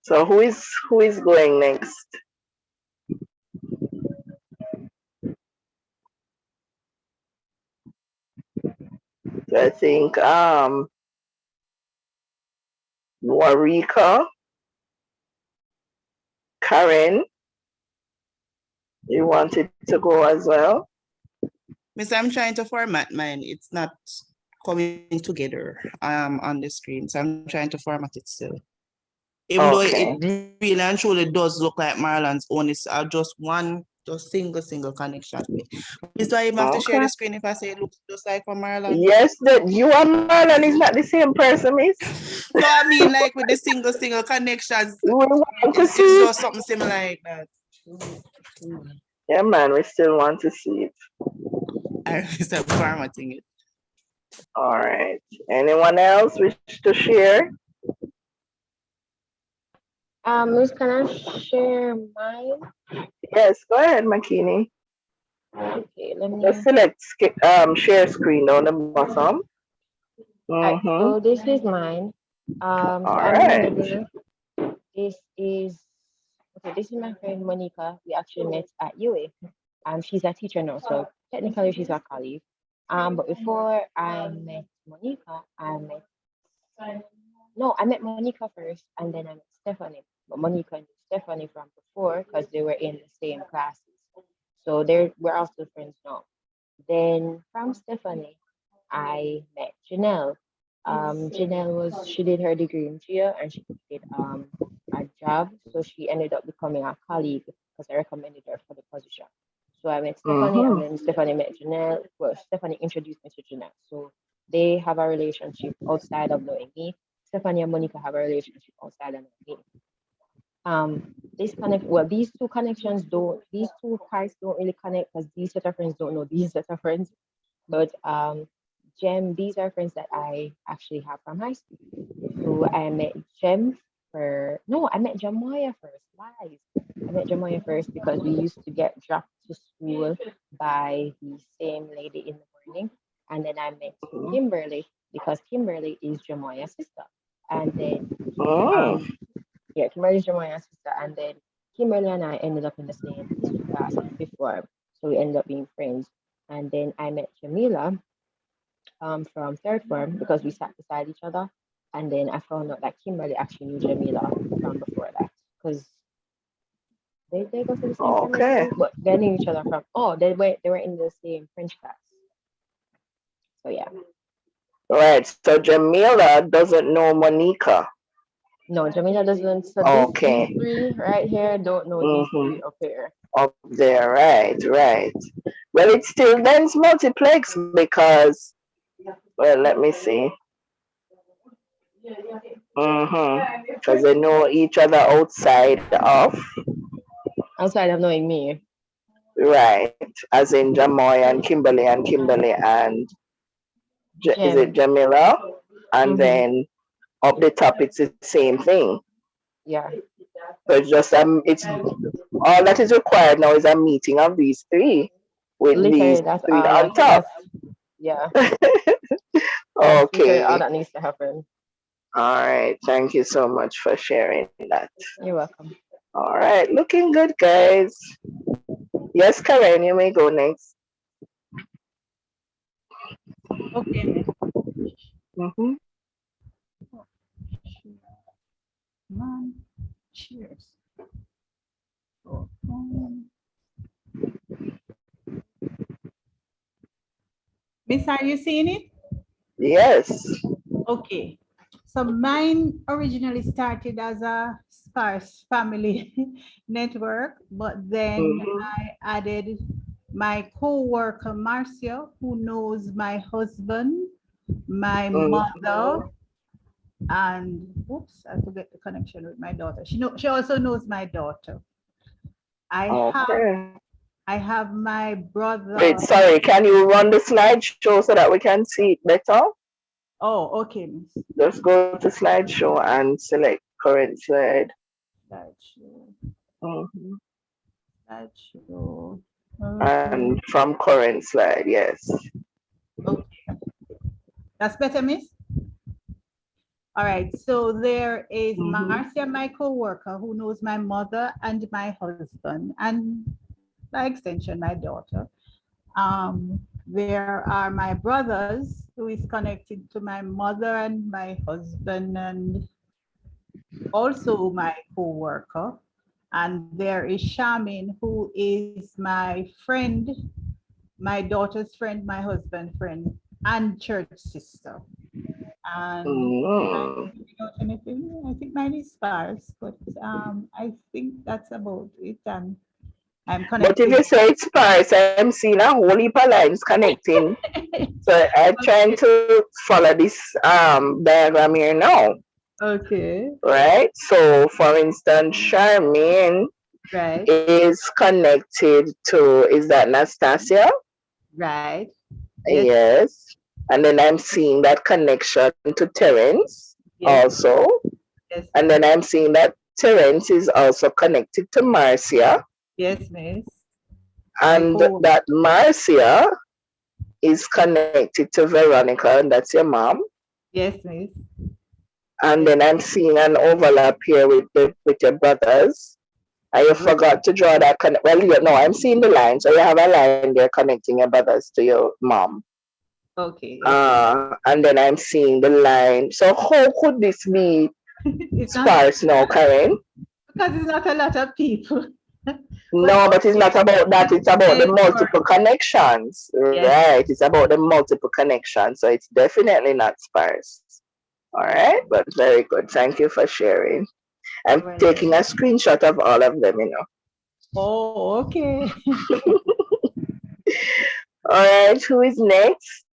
So who is going next? So I think Warika, Karen, you wanted to go as well. Miss, I'm trying to format mine. It's not coming together on the screen. So I'm trying to format it still. Even though it Okay. really and truly does look like Marlon's own, it's just single connection. Miss, do I even have to share Okay. the screen if I say it looks just like for Marlon? Yes, that you and Marlon is not the same person, miss. No, I mean like with the single connections, We want to see it's it. just something similar like that. Yeah, man, we still want to see it. I start formatting it. All right. Anyone else wish to share? Miss, can I share mine? Yes, go ahead, Makini. Okay, let Just me. select share screen down the bottom. Alright, Mm-hmm. so this is mine. So All I'm in the right. middle. This is okay. This is my friend Monica. We actually met at UA. She's a teacher now, so technically she's a colleague. But before I met Monica, I met Monica first, and then I met Stephanie. But Monica knew Stephanie from before because they were in the same classes. So we're all still friends now. Then from Stephanie, I met Janelle. She did her degree in GEO and she did a job, so she ended up becoming a colleague because I recommended her for the position. So I met Stephanie, and Mm-hmm. then Stephanie met Janelle. Well, Stephanie introduced me to Janelle, so they have a relationship outside of knowing me. Stephanie and Monica have a relationship outside of knowing me. These two connections don't, these two parts don't really connect because these set of friends don't know these set of friends. But these are friends that I actually have from high school. So I met I met Jamoya first. Lies. I met Jamoya first because we used to get dropped to school by the same lady in the morning. And then I met Kimberly because Kimberly is Jamoya's sister. And then Mm. Kimberly is Jamoya's sister. And then Kimberly and I ended up in the same history class in fifth form. So we ended up being friends. And then I met Jamila from third form because we sat beside each other. And then I found out that Kimberly actually knew Jamila from before that because they go to the same primary Okay. school, but they knew each other from they were in the same French class. So yeah. Right. So Jamila doesn't know Monica. No, Jamila doesn't. So these Okay. three right here don't know these Mm-hmm. three up here. Up there. Right. Right. Well, it still then multiplex because, well, let me see. Mm-hmm. Because they know each other outside of, Outside of knowing me. right, as in Jamoy and Kimberly and is it Jem. Jamila? And Mm-hmm. then up the top, it's the same thing. Yeah. So it's just it's all that is required now is a meeting of these three with these Literally that's three all on top. yeah. That's literally all Okay. that needs to happen. All right. Thank you so much for sharing that. You're welcome. All right. Looking good, guys. Yes, Karen, you may go next. Okay, miss. Mm-hmm. Man, cheers. Oh, Miss, are you seeing it? Yes. Okay. So mine originally started as a sparse family network, but then Mm-hmm. I added my co-worker Marcia, who knows my husband, my mother, and oops, I forget the connection with my daughter. She also knows my daughter. Okay. I have my Wait, brother. sorry. Can you run the slideshow so that we can see it better? Oh, okay, miss. Just go to slideshow and select current slide. Slideshow. Mm-hmm. Slideshow. And from current slide, yes. Okay. That's better, miss? All right, so there is Marcia, my co-worker, who knows my mother and my husband, and by extension, my daughter. There are my brothers, who is connected to my mother and my husband, and also my co-worker. And there is Shamin, who is my friend, my daughter's friend, my husband's friend, and church sister. And anything, I think mine is sparse, but I think that's about it. And I'm But if connected. you say it's sparse, I'm seeing a whole heap of lines connecting. So I'm trying to follow this diagram here now. Okay. Right? So for instance, Charmaine Right. is connected to, is that Nastasia? Right. Yes. And then I'm seeing that connection to Terence Yes, also. yes, And then I'm seeing that Terence is also connected to Marcia. yes, miss. My And co that Marcia is connected to Veronica, and that's your mom. yes, miss. And Yes, then I'm seeing an overlap here with your brothers. And you right. forgot to draw that well, no, I'm seeing the line. So you have a line there connecting your brothers to your mom. Okay, okay. And then I'm seeing the line. So how could this be It's not sparse now, Karen? because it's not a lot of people. But No, but it's not about that. It's about the okay, for multiple connections. yes, Right. It's about the multiple connections. So it's definitely not sparse. All right. But very good. Thank you for sharing. I'm you're taking a welcome. screenshot of all of them, you know. Oh, okay. All right. Who is next?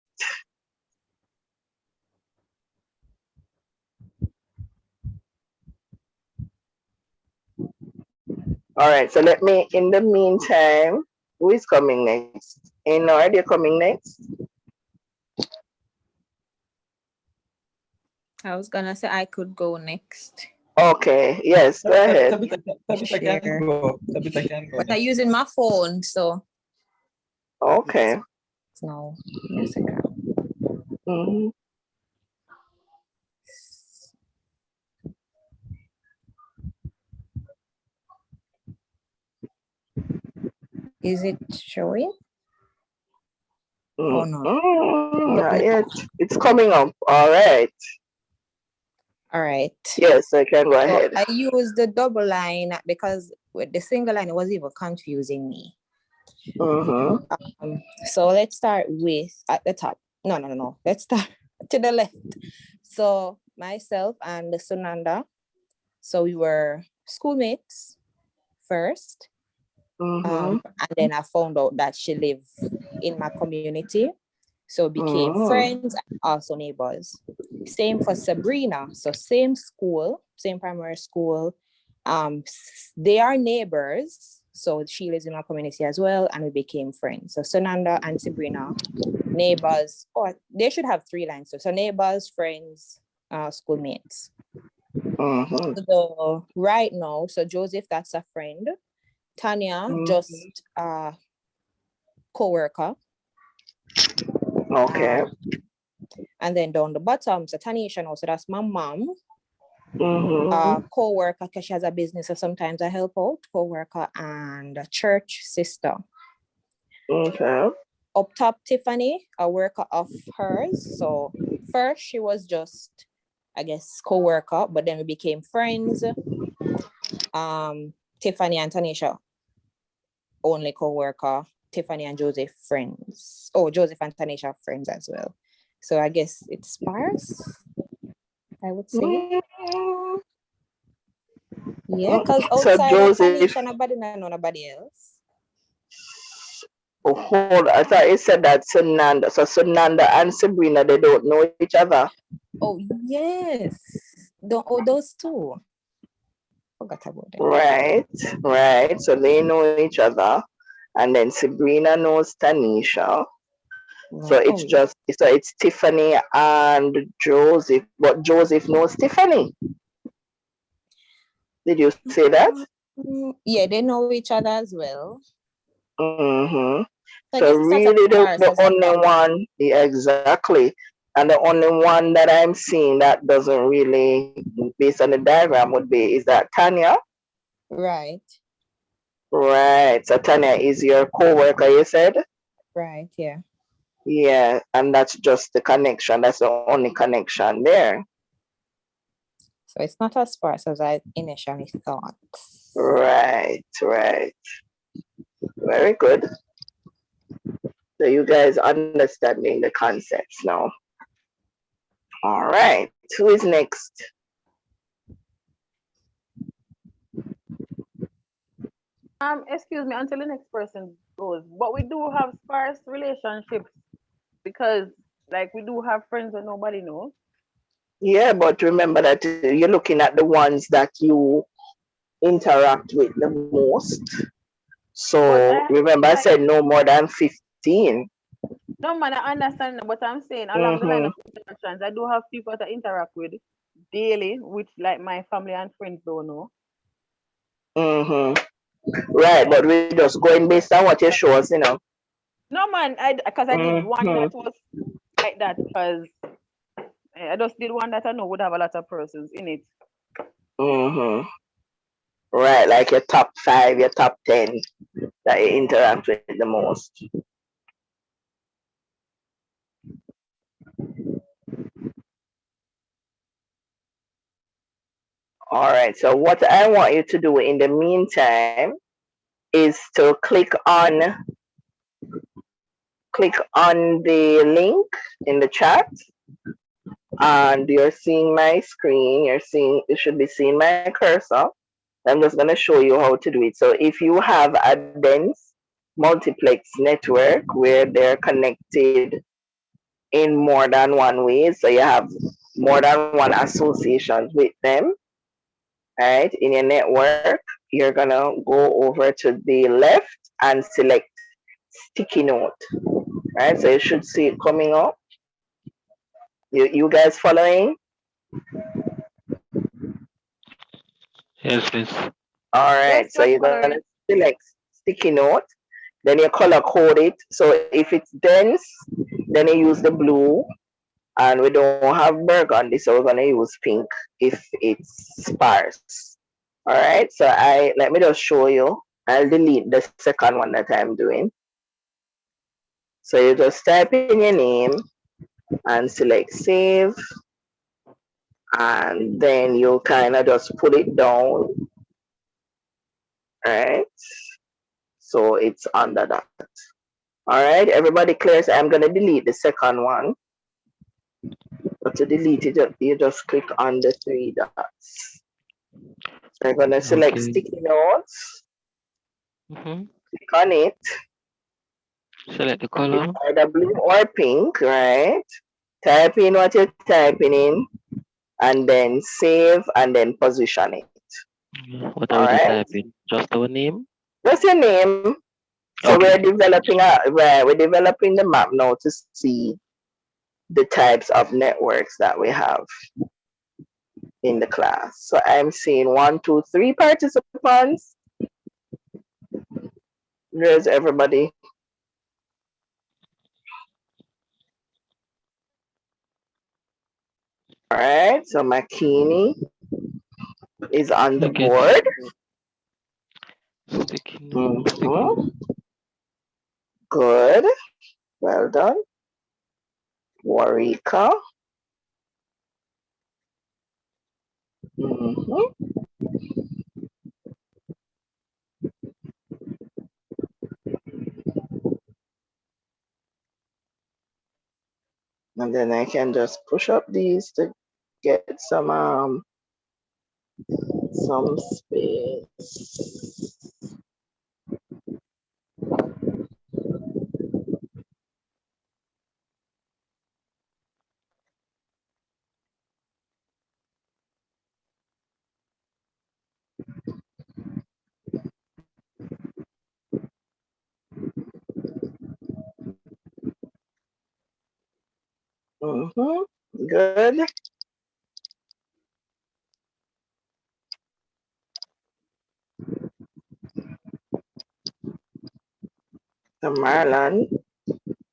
All right. So let me, in the meantime, who is coming next? Enord, you're coming next? I was gonna say I could go next. Okay. Yes. Go ahead. Tabitha can Share. go. Tabitha can go But I'm next. using my phone, so Okay. no. Yes, I can. Mhm. Is it showing? Oh no. Not yet. It's coming up. All right. All right. Yes, I can go So ahead. I used the double line because with the single line it was even confusing me. So let's start with at the top. No. Let's start to the left. So myself and Sunanda. So we were schoolmates first. And then I found out that she lived in my community. So became friends and also neighbors. Same for Sabrina. So same school, same primary school. They are neighbors. So she lives in our community as well. And we became friends. So Sunanda and Sabrina, neighbors. Oh, they should have 3 lines. So neighbors, friends, schoolmates. So right now, so Joseph, that's a friend. Tanya, just co-worker. Okay. And then down the bottom, so Tanisha now, so that's my mom. Co-worker, because she has a business, so sometimes I help out, co-worker and a church sister. Okay. Up top, Tiffany, a worker of hers. So first she was just, I guess, co-worker, but then we became friends. Tiffany and Tanisha, only co-worker. Tiffany and Joseph, friends. Oh, Joseph and Tanisha, friends as well. So I guess it's sparse, I would say. Yeah, because So outside of Joseph, Tanisha, nobody know nobody else. oh, hold. I thought you said that Sunanda. So Sunanda and Sabrina, they don't know each other. Oh yes, those two. Forgot about them. Right. So they know each other, and then Sabrina knows Tanisha. So it's Tiffany and Joseph, but Joseph knows Tiffany. Did you say that? Yeah, they know each other as well. So really the only one, yeah, exactly. And the only one that I'm seeing that doesn't really, based on the diagram, is that Tanya. Right. Right. So Tanya is your co-worker, you said? Right, yeah. Yeah, and that's just the connection. That's the only connection there. So it's not as sparse as I initially thought. Right. Very good. So you guys understanding the concepts now. All right. Who is next? Excuse me, until the next person goes. But we do have sparse relationships because, like, we do have friends that nobody knows. Yeah, but remember that you're looking at the ones that you interact with the most. So remember, I said no more than 15. No, man, I understand, but I'm saying along the line of interactions, I do have people that I interact with daily, which like my family and friends don't know. Right, but we're just going based on what you show us, No, man, because I did one that was like that because I just did one that I know would have a lot of persons in it. Right, like your top 5, your top 10 that you interact with the most. All right, so what I want you to do in the meantime is to click on the link in the chat, and you're seeing my screen. You should be seeing my cursor. I'm just going to show you how to do it. So if you have a dense multiplex network where they're connected in more than one way, so you have more than one associations with them, right, in your network, you're going to go over to the left and select sticky note, right? So you should see it coming up. You guys following? Yes, miss. All Yes, right, so we're you're going to following. select sticky note, then you color code it. So if it's dense, then you use the blue, and we don't have burgundy, so we're going to use pink if it's sparse. All right, so let me just show you. I'll delete the second one that I'm doing. So you just type in your name and select save, and then you kind of just put it down, right? So it's under that. All right, everybody clear? So I'm going to delete the second one. But to delete it, you just click on the 3 dots. So I'm going to select Okay. sticky notes, Mm-hmm. click on it. Select the It's color. either blue or pink, right? Type in what you're typing in, and then save, and then position it. What All are we right? typing? Just our name? What's your name? So Okay. we're developing the map now to see the types of networks that we have in the class. So I'm seeing 1, 2, 3 participants. There's everybody. All right, so Makini is on the Okay. board. Sticky note. Sticky note. Good. Well done. Warika. And then I can just push up these to get some space. Good. The Marlon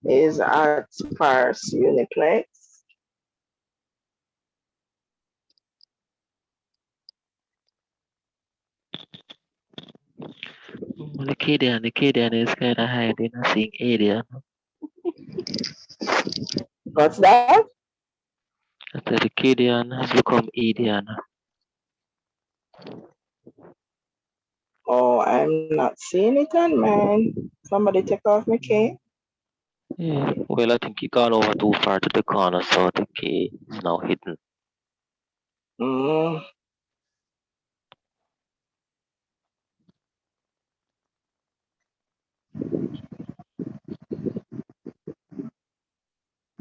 is at sparse uniplex. The Kadian is kind of hiding. I think Adian. What's that? I said the Kadian has become Adian. Oh, I'm not seeing it on mine. Somebody take off my K. Yeah. Well, I think he gone over too far to the corner, so the K is now hidden.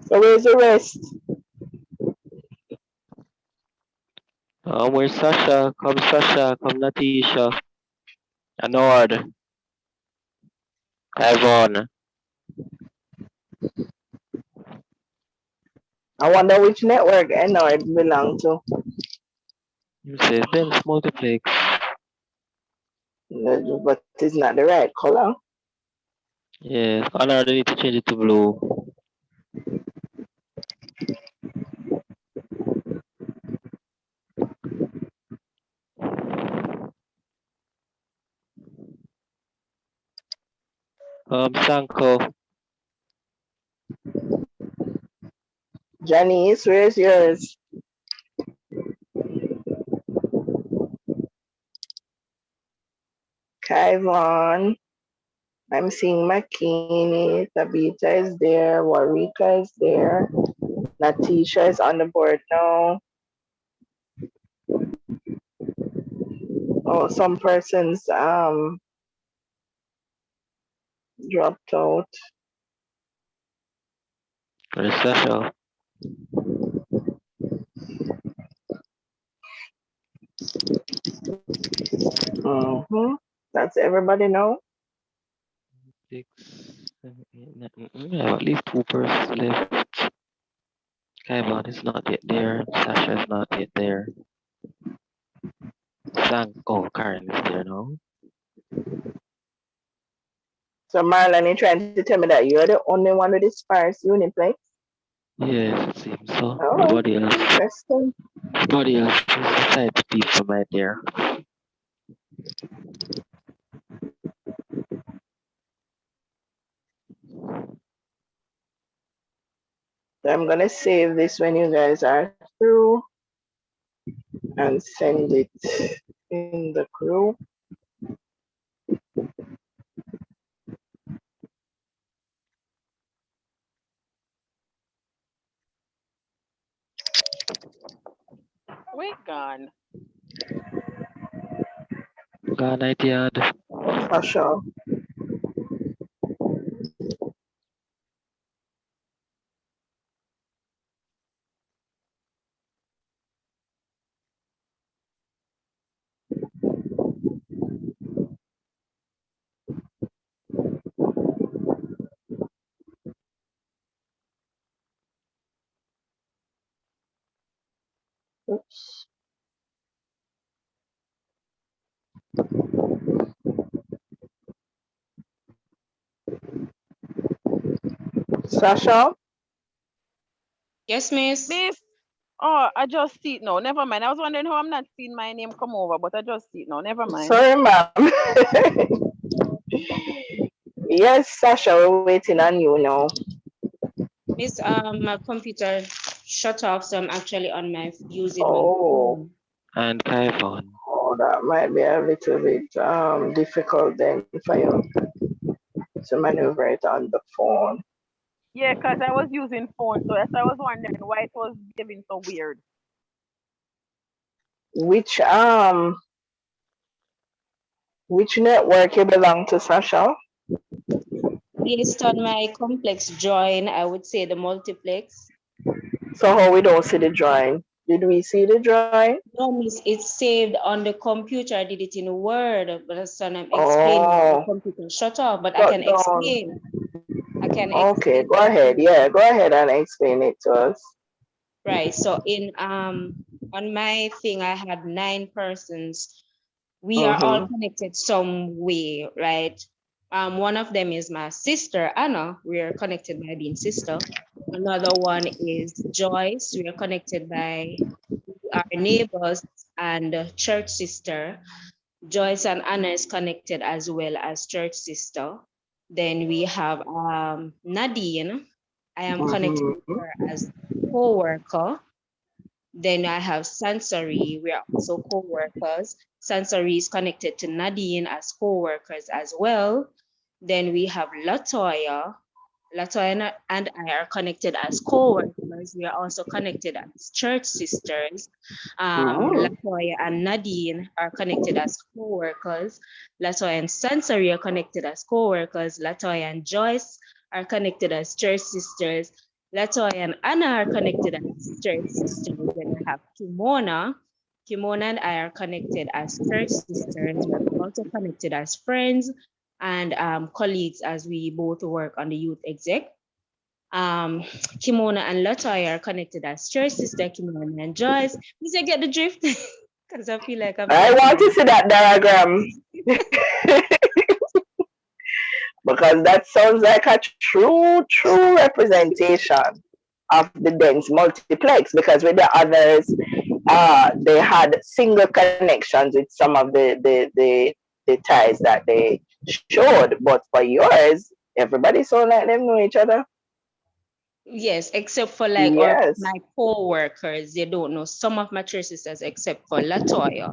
So where's the rest? Where's Sasha? Come Sasha, come Natisha. Anord. Ivan. I wonder which network Enoid belong to. You say Ben's multiplex. But it's not the right color. Yes, or they need to change it to blue. Sanko. Janice, where's yours? Kaivon. I'm seeing Makini. Tabitha is there. Warika is there. Natisha is on the board now. Oh, some persons dropped out. Where's Sasha? That's everybody now. 6, 7, 8, 9. I have at least 2 persons left. Kaivon is not yet there. Sasha is not yet there. Karen is there now. So Marlon, you're trying to tell me that you're the only one with the sparse uniplex? Yes, it seems so. Oh, Everybody else is interesting. the type of people right there. So I'm gonna save this when you guys are through and send it in the group. We gone. Good night, Yard. For sure. Oops. Sasha? Yes, miss. Miss. Oh, I just see it now. Never mind. I was wondering how I'm not seeing my name come over, but I just see it now. Never mind. Sorry, ma'am. Yes, Sasha, we're waiting on you now. Miss, my computer shut off, so I'm actually on my using my Oh, phone. And Kaivon. oh, that might be a little bit difficult then for you to maneuver it on the phone. Yeah, because I was using phone, so that's why I was wondering why it was giving so weird. Which network you belong to, Sasha? Based on my complex join, I would say the multiplex. So how we don't see the drawing? Did we see the drawing? No, miss, it's saved on the computer. I did it in Word, but that's when I'm explaining. The Oh, computer shut off, but I shut can down. explain. I can Okay, explain go what ahead. Yeah, go ahead and explain it to us. right. So in on my thing, I had 9 persons. We are all connected some way, right? One of them is my sister, Anna. We are connected by being sister. Another one is Joyce. We are connected by our neighbors and church sister. Joyce and Anna is connected as well as church sister. Then we have Nadine. I am connected with her as co-worker. Then I have Sensory. We are also co-workers. Sensory is connected to Nadine as co-workers as well. Then we have Latoya. Latoya and I are connected as co-workers. We are also connected as church sisters. Latoya and Nadine are connected as co-workers. Latoya and Sensory are connected as co-workers. Latoya and Joyce are connected as church sisters. Latoya and Anna are connected as church sisters. Then we have Kimona. Kimona and I are connected as church sisters. We're also connected as friends and colleagues as we both work on the youth exec. Kimona and Latoya are connected as church sister, Kimona and Joyce. Did you get the drift? Because I feel like I'm I want talking. to see that diagram because that sounds like a true representation of the dense multiplex. Because with the others, they had single connections with some of the ties that they showed, but for yours, everybody sound like them know each other. Yes, except for like Yes. my co-workers, they don't know some of my church sisters except for Latoya,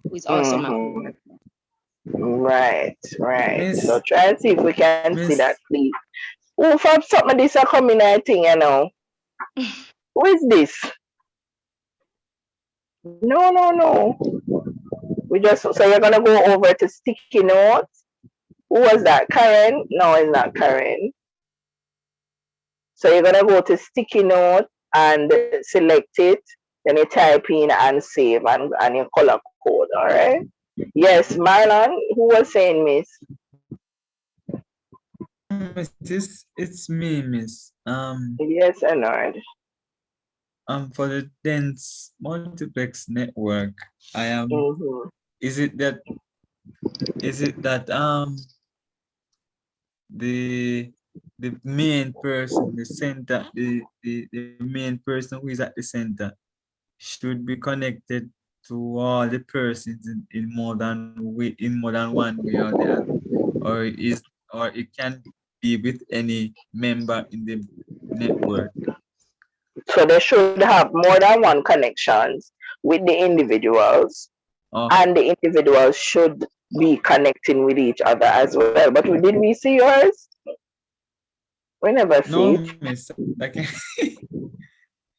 who is also my Mm-hmm. co-worker. Right. Miss, So try and see if we can see Miss, that, please. Oh, from something this are coming, I think, you know. Who is this? No. We just so you're gonna go over to sticky notes. Who was that? Karen? No, it's not Karen. So you're gonna go to sticky note and select it. Then you type in and save and your color code. All right. Yes, Marlon. Who was saying, Miss? Miss, it's me, Miss. Yes, Anard. For the dense multiplex network, I am. Mm-hmm. Is it that the main person, the center, the main person who is at the center should be connected to all the persons in more than one way or the other, or it can be with any member in the network. So they should have more than one connections with the individuals, Oh, and the individuals should be connecting with each other as well. But did we see yours? We never see no, it. Miss. I can.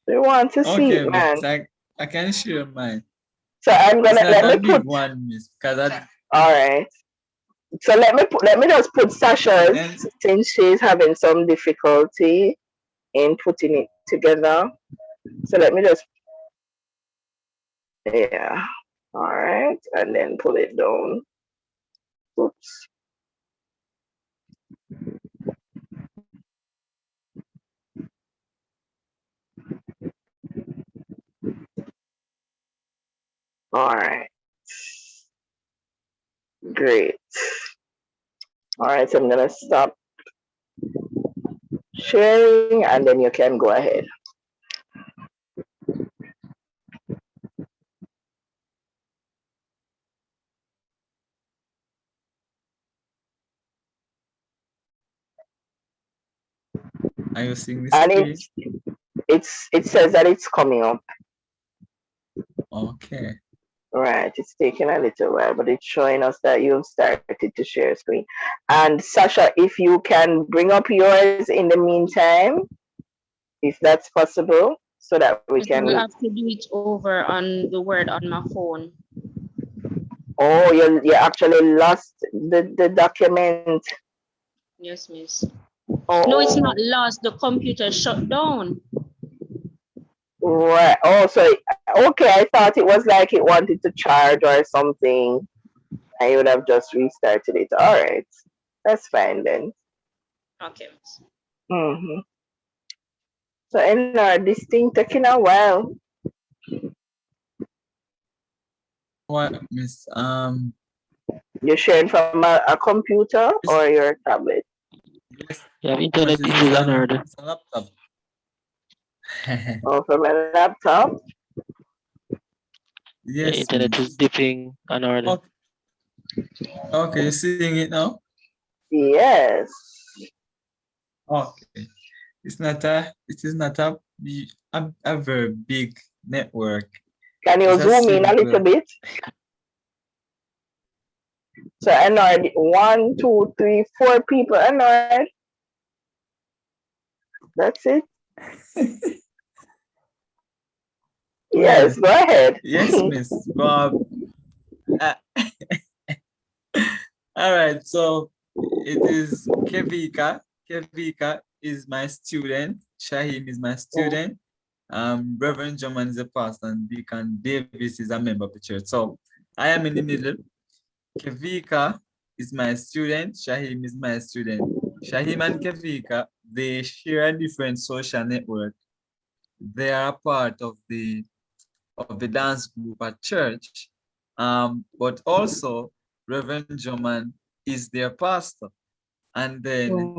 We want to see Okay, it, Miss. man. I can share mine. So I'm It's gonna not let a me big put. one, Miss, because I All right. So let me just put Sasha's and since she's having some difficulty in putting it together. So let me just yeah. All right, and then pull it down. Oops. All right. Great. All right, so I'm gonna stop sharing and then you can go ahead. are you seeing the And screen? it says that it's coming up. Okay. Right, it's taking a little while, but it's showing us that you've started to share screen. And Sasha, if you can bring up yours in the meantime, if that's possible, so that we But you will can. have to do it over on the word on my phone. Oh, you actually lost the document. Yes, miss. Oh, No, it's not lost. The computer shut down. right. Oh, so okay. I thought it was like it wanted to charge or something. I would have just restarted it. All right, that's fine then. Okay, miss. Mm-hmm. So, this thing taking a while. What, Miss? You're sharing from a computer Miss, or your tablet? yes, You have no, internet issues on order. it's a laptop. Or from a laptop? Your Yes, internet is Miss. dipping on order. Okay, okay, you seeing it now? Yes. Okay. It is not a very big network. Can you It's a zoom in a little simple. bit? So, Annoyed, 1, 2, 3, 4 people. Annoyed. That's it. Well, Yes, go ahead. yes, Miss Bob. Uh, all right, so it is Kevika. Kevika is my student. Shahim is my student. Reverend German is a pastor, and Deacon Davis is a member of the church. So I am in the middle. Kevika is my student. Shahim is my student. Shahim and Kevika they share a different social network. They are part of the dance group at church, but also Reverend German is their pastor, and then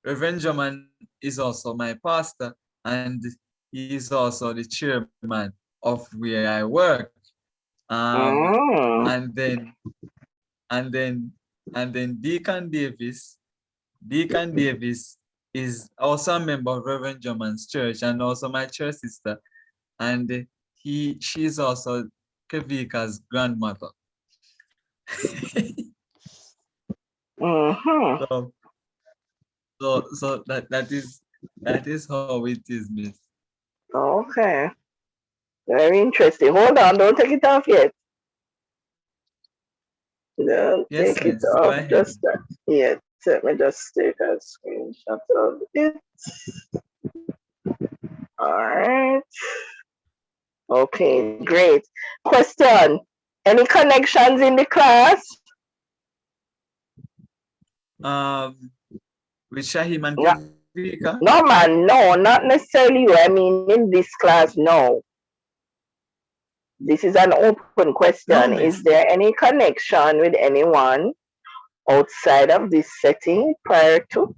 Reverend German is also my pastor, and he is also the chairman of where I work. And then Deacon Davis is also a member of Reverend German's church and also my church sister, and she's also Kevika's grandmother. So that is how it is, Miss. Okay. Very interesting. Hold on, don't take it off yet. Don't Yes, take it Miss. Go off ahead. just yet. Let me just take a screenshot of it. All right. Okay, great. Question. Any connections in the class? With Shahim and No, Kevika? no, man, no, not necessarily you. I mean, in this class, no. This is an open question. No, Is Miss. there any connection with anyone outside of this setting prior to?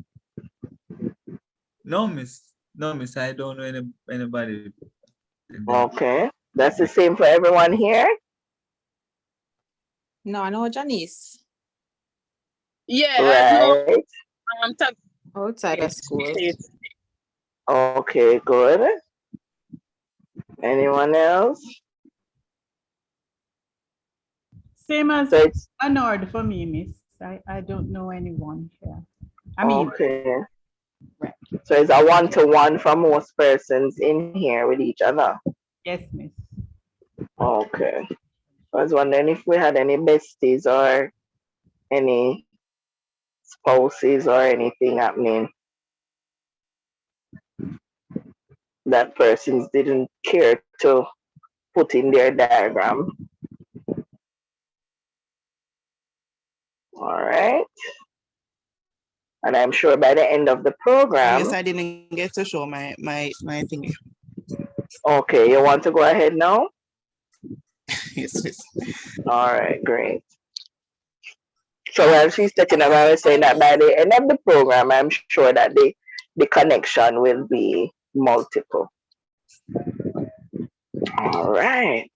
No, Miss. No, Miss. I don't know anybody. Okay. That's the same for everyone here? No, I know Janice. Yeah, I know. Right. Outside of school. Okay, good. Anyone else? Same as So it's Anord for me, miss. I don't know anyone here. I mean, okay. right. So it's a one-to-one for most persons in here with each other. Yes, miss. Okay. I was wondering if we had any besties or any spouses or anything happening that persons didn't care to put in their diagram. All right. And I'm sure by the end of the program. Yes, I didn't get to show my thing. Okay, you want to go ahead now? Yes, yes. All right, great. So while she's taking a while, saying that by the end of the program, I'm sure that the connection will be multiple. All right.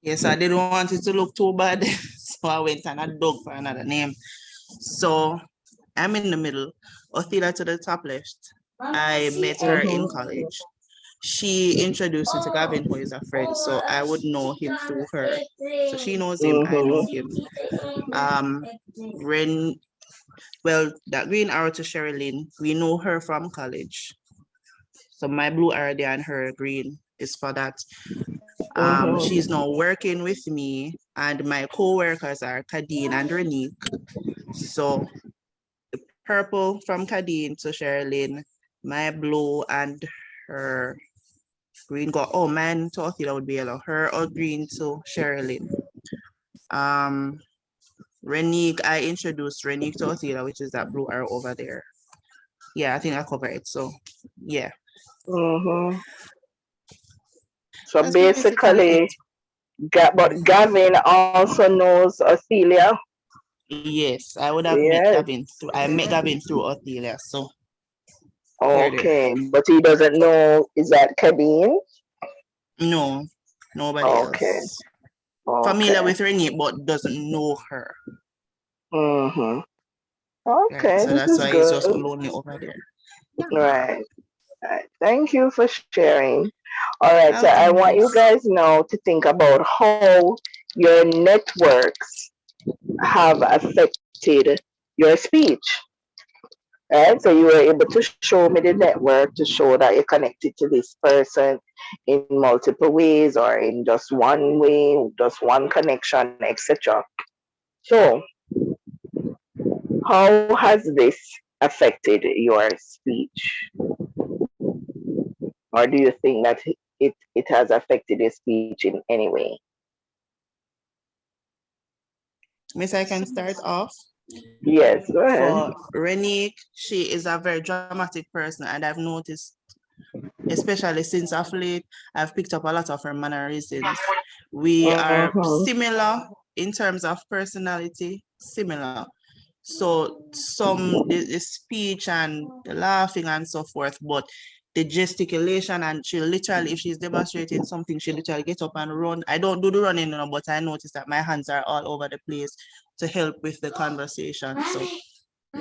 Yes, I didn't want it to look too bad, so I went and I dug for another name. So I'm in the middle. Othila to the top left. I met her in college. She introduced me to Gavin, who is a friend, so I would know him through her. So she knows him, I know him. That green arrow to Sherilyn, we know her from college. So my blue arrow there and her green is for that. She's now working with me, and my co-workers are Kadeen and Renique. So the purple from Kadeen to Sherilyn, my blue and her green go. Oh, mine to Othila would be yellow. Her or green to Sherilyn. Renique, I introduced Renique to Othila, which is that blue arrow over there. Yeah, I think I covered it. So yeah. So That's basically, but Gavin also knows Othelia. Yes, I would have met Gavin through. I met Gavin through Othelia. So okay, but he doesn't know. Is that Kadeen? No, nobody else. Familiar with Renee, but doesn't know her. Okay, Right, so this that's is why good. he's just lonely over there. Right. Right. Thank you for sharing. All right, so I want you guys now to think about how your networks have affected your speech. Right, so you were able to show me the network to show that you're connected to this person in multiple ways or in just one way, just one connection, etc. So, how has this affected your speech? Or do you think that it has affected your speech in any way? Miss, I can start off. Yes, go ahead. For Renique, she is a very dramatic person, and I've noticed, especially since of late, I've picked up a lot of her mannerisms. We are similar in terms of personality, similar. So the speech and the laughing and so forth, but the gesticulation, and she literally, if she's demonstrating something, she literally get up and run. I don't do the running, but I notice that my hands are all over the place to help with the conversation. So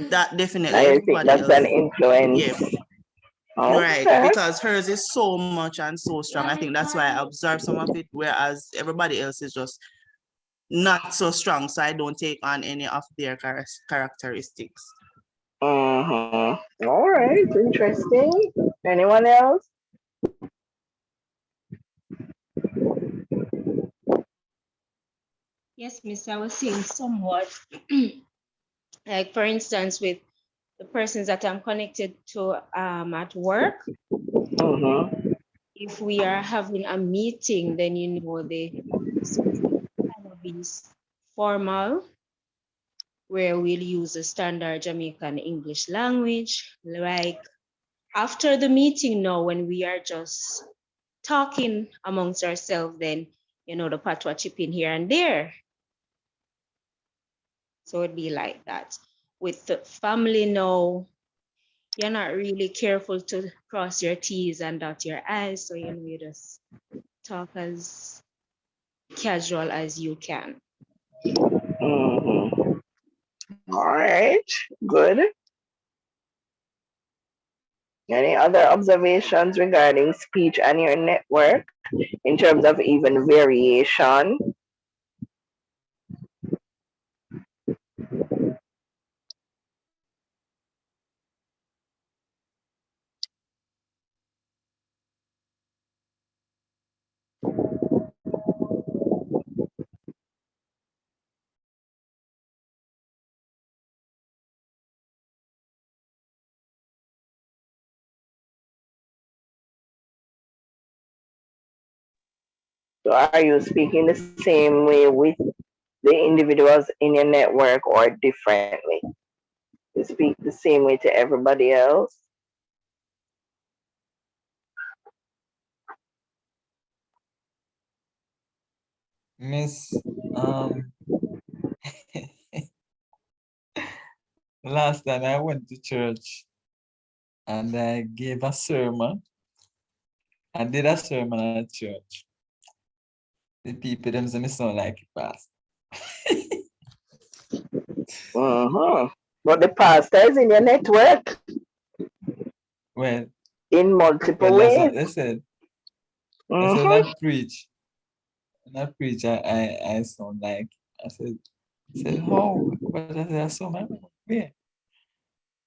that definitely I think everybody that's else. an influence. Yeah. Okay. Right, because hers is so much and so strong. I think that's why I observe some of it, whereas everybody else is just not so strong. So I don't take on any of their characteristics. All right, interesting. Anyone else? Yes, Miss, I was saying somewhat like for instance with the persons that I'm connected to at work. If we are having a meeting, then you know the speech kind of is formal, where we'll use the standard Jamaican English language. Like after the meeting now, when we are just talking amongst ourselves, then you know the patois chip in here and there. So it'd be like that. With the family now, you're not really careful to cross your T's and dot your I's. So you know you just talk as casual as you can. All right, good. Any other observations regarding speech and your network in terms of even variation? So are you speaking the same way with the individuals in your network or differently? You speak the same way to everybody else? Miss, last time I went to church and I gave a sermon. I did a sermon at church. The people them say me sound like it past. But the pastor is in your network Well, in multiple that's ways. what they said. They said I preach. And I preach, I sound like, I said, how? But I said, I saw my way.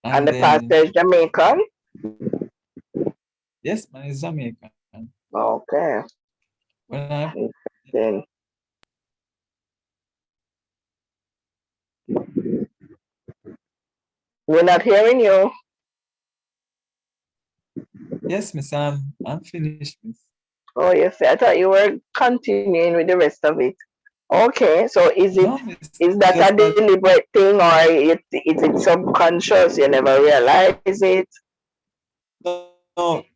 And the then, pastor is Jamaican? yes, man, it's Jamaican. Okay. When I, Then we're not hearing you. yes, miss, I'm finished, miss. Oh, yes, I thought you were continuing with the rest of it. Okay, so is it No, miss, is that just a that, deliberate thing or is it subconscious? You never realize it?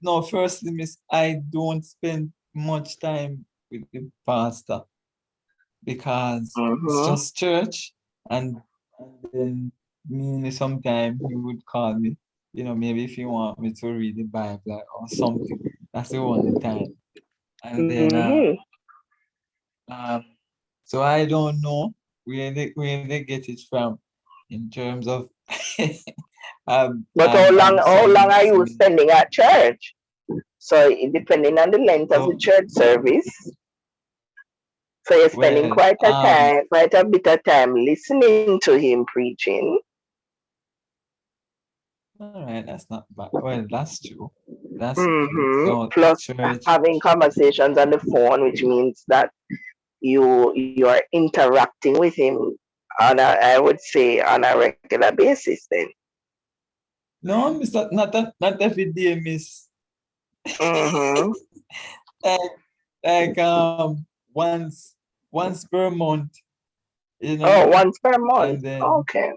no, firstly, miss, I don't spend much time with the pastor because it's just church and then me sometimes he would call me, maybe if you want me to read the Bible or something. That's the only time. And then so I don't know where they get it from in terms of But I'm how long are you saying spending at church? So depending on the length of the church service, so you're spending well, quite a bit of time listening to him preaching. all right, that's not bad. Well, that's true. That's true. So Plus church, having conversations on the phone, which means that you are interacting with him on I would say on a regular basis then. no, miss, not every day, miss. like once per month, Oh, once per and month. then Okay.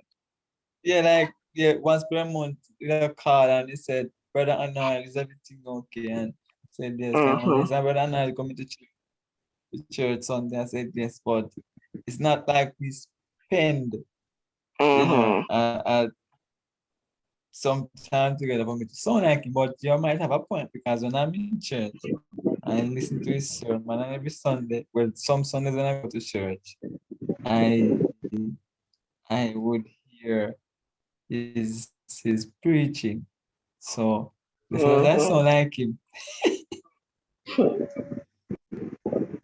Once per month, call and he said, Brother Anna, is everything okay? And said yes. And he said, Brother Anna coming to church Sunday. I said yes, but it's not like we spend, some time together for me to sound like him, but you might have a point because when I'm in church, I listen to his sermon, and every Sunday, well, some Sundays when I go to church, I would hear his preaching. So as soon as I sound like him.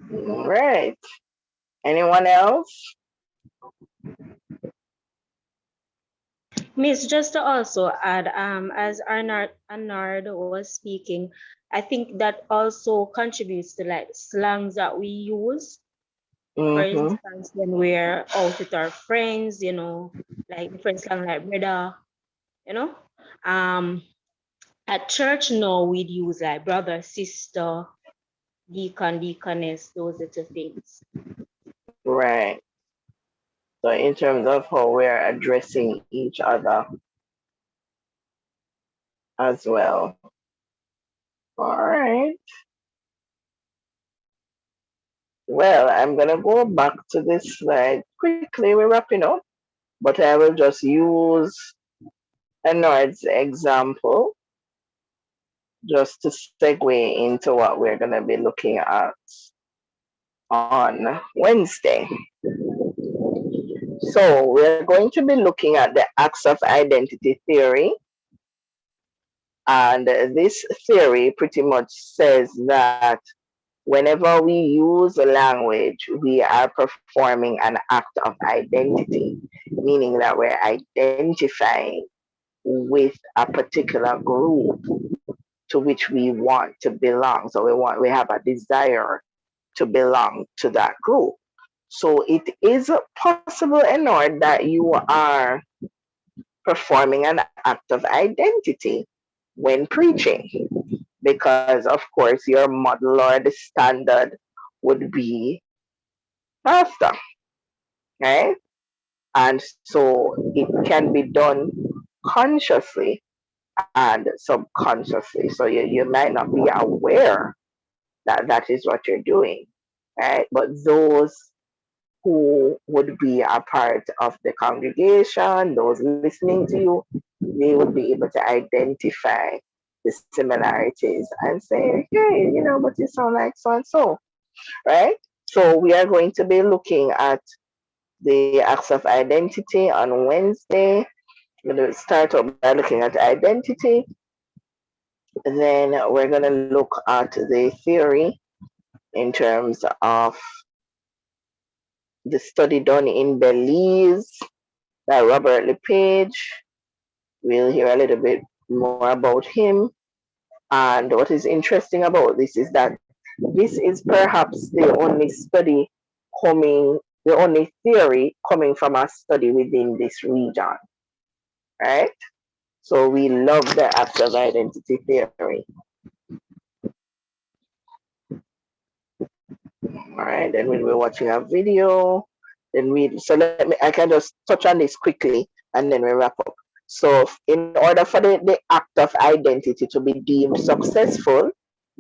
Right. Anyone else? Miss, just to also add, as Arnard was speaking, I think that also contributes to like slangs that we use. For instance, when we're out with our friends, like different slang like brother, at church now we'd use like brother, sister, deacon, deaconess, those little things. Right. So in terms of how we're addressing each other as well. All right. Well, I'm going to go back to this slide quickly. We're wrapping up, but I will just use Anord's example just to segue into what we're going to be looking at on Wednesday. So we're going to be looking at the acts of identity theory. And this theory pretty much says that whenever we use language, we are performing an act of identity, meaning that we're identifying with a particular group to which we want to belong. So we have a desire to belong to that group. So it is possible, Enord, that you are performing an act of identity when preaching, because of course your model or the standard would be pastor, right? And so it can be done consciously and subconsciously. So you might not be aware that that is what you're doing, right? But those who would be a part of the congregation, those listening to you, they would be able to identify the similarities and say, hey, but you sound like so and so, right? So we are going to be looking at the acts of identity on Wednesday. We're going to start out by looking at identity. Then we're going to look at the theory in terms of the study done in Belize by Robert Lepage. We'll hear a little bit more about him. And what is interesting about this is that this is perhaps the only the only theory coming from a study within this region, right? So we love the acts of identity theory. All right, then we'll be watching a video. I can just touch on this quickly and then we wrap up. So in order for the act of identity to be deemed successful,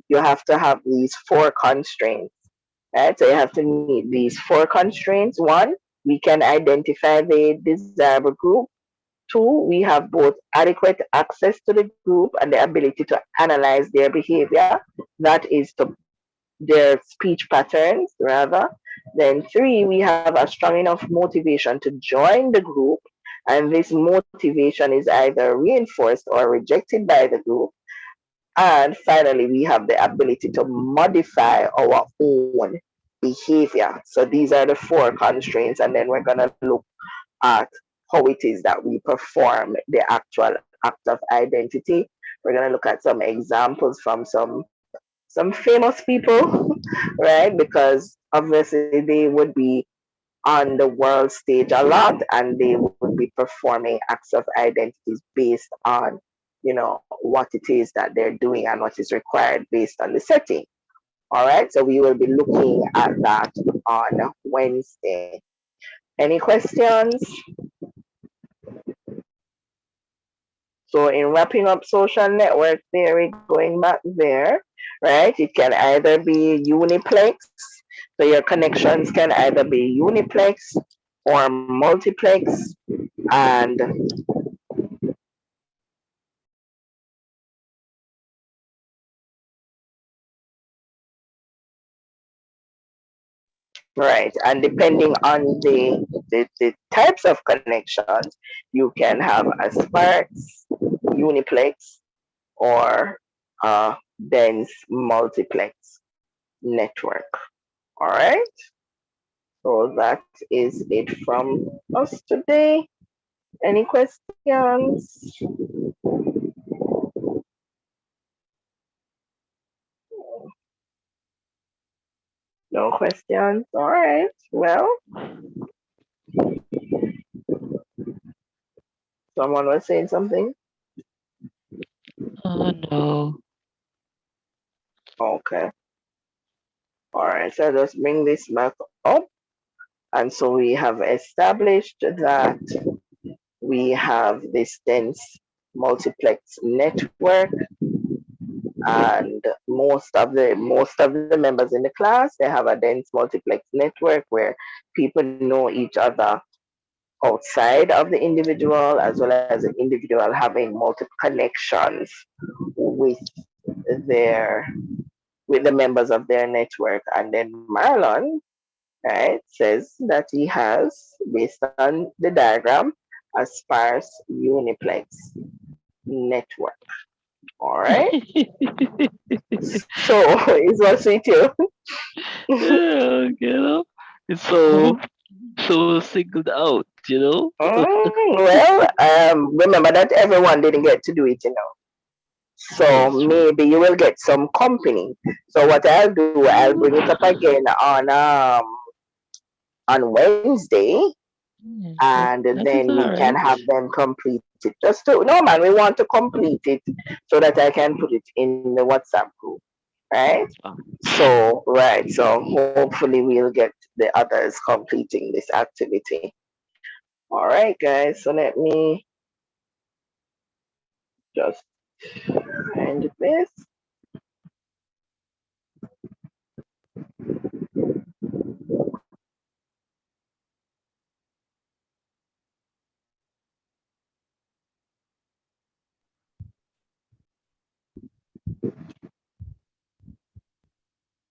you have to have these 4 constraints, right? So you have to meet these 4 constraints. 1, we can identify the desirable group. 2, we have both adequate access to the group and the ability to analyze their behavior, that is to their speech patterns rather. Then 3, we have a strong enough motivation to join the group, and this motivation is either reinforced or rejected by the group. And finally, we have the ability to modify our own behavior. So these are the 4 constraints, and then we're going to look at how it is that we perform the actual act of identity. We're going to look at some examples from some famous people, right? Because obviously they would be on the world stage a lot, and they would be performing acts of identities based on, what it is that they're doing and what is required based on the setting. All right, so we will be looking at that on Wednesday. Any questions? So in wrapping up social network theory, going back there, right? It can either be uniplex. So your connections can either be uniplex or multiplex. And right, and depending on the types of connections, you can have a sparse, uniplex, or a dense multiplex network. All right, so that is it from us today. Any questions? No questions. All right. Well, someone was saying something. Oh no. Okay. All right. So just bring this back up. And so we have established that we have this dense multiplex network, and most of the members in the class, they have a dense multiplex network where people know each other outside of the individual, as well as the individual having multiple connections with their with the members of their network. And then Marlon, right, says that he has, based on the diagram, a sparse uniplex network. All right. So it's what's with you. Yeah, it's so singled out, Well, remember that everyone didn't get to do it, you know. So That's true. maybe you will get some company. So what I'll do, I'll bring it up again on Wednesday, Yeah, and that is then we all can right. have them complete it. Just to no man, we want to complete it so that I can put it in the WhatsApp group, right? Oh, So right, so hopefully we'll get the others completing this activity. All right, guys. So let me just end this.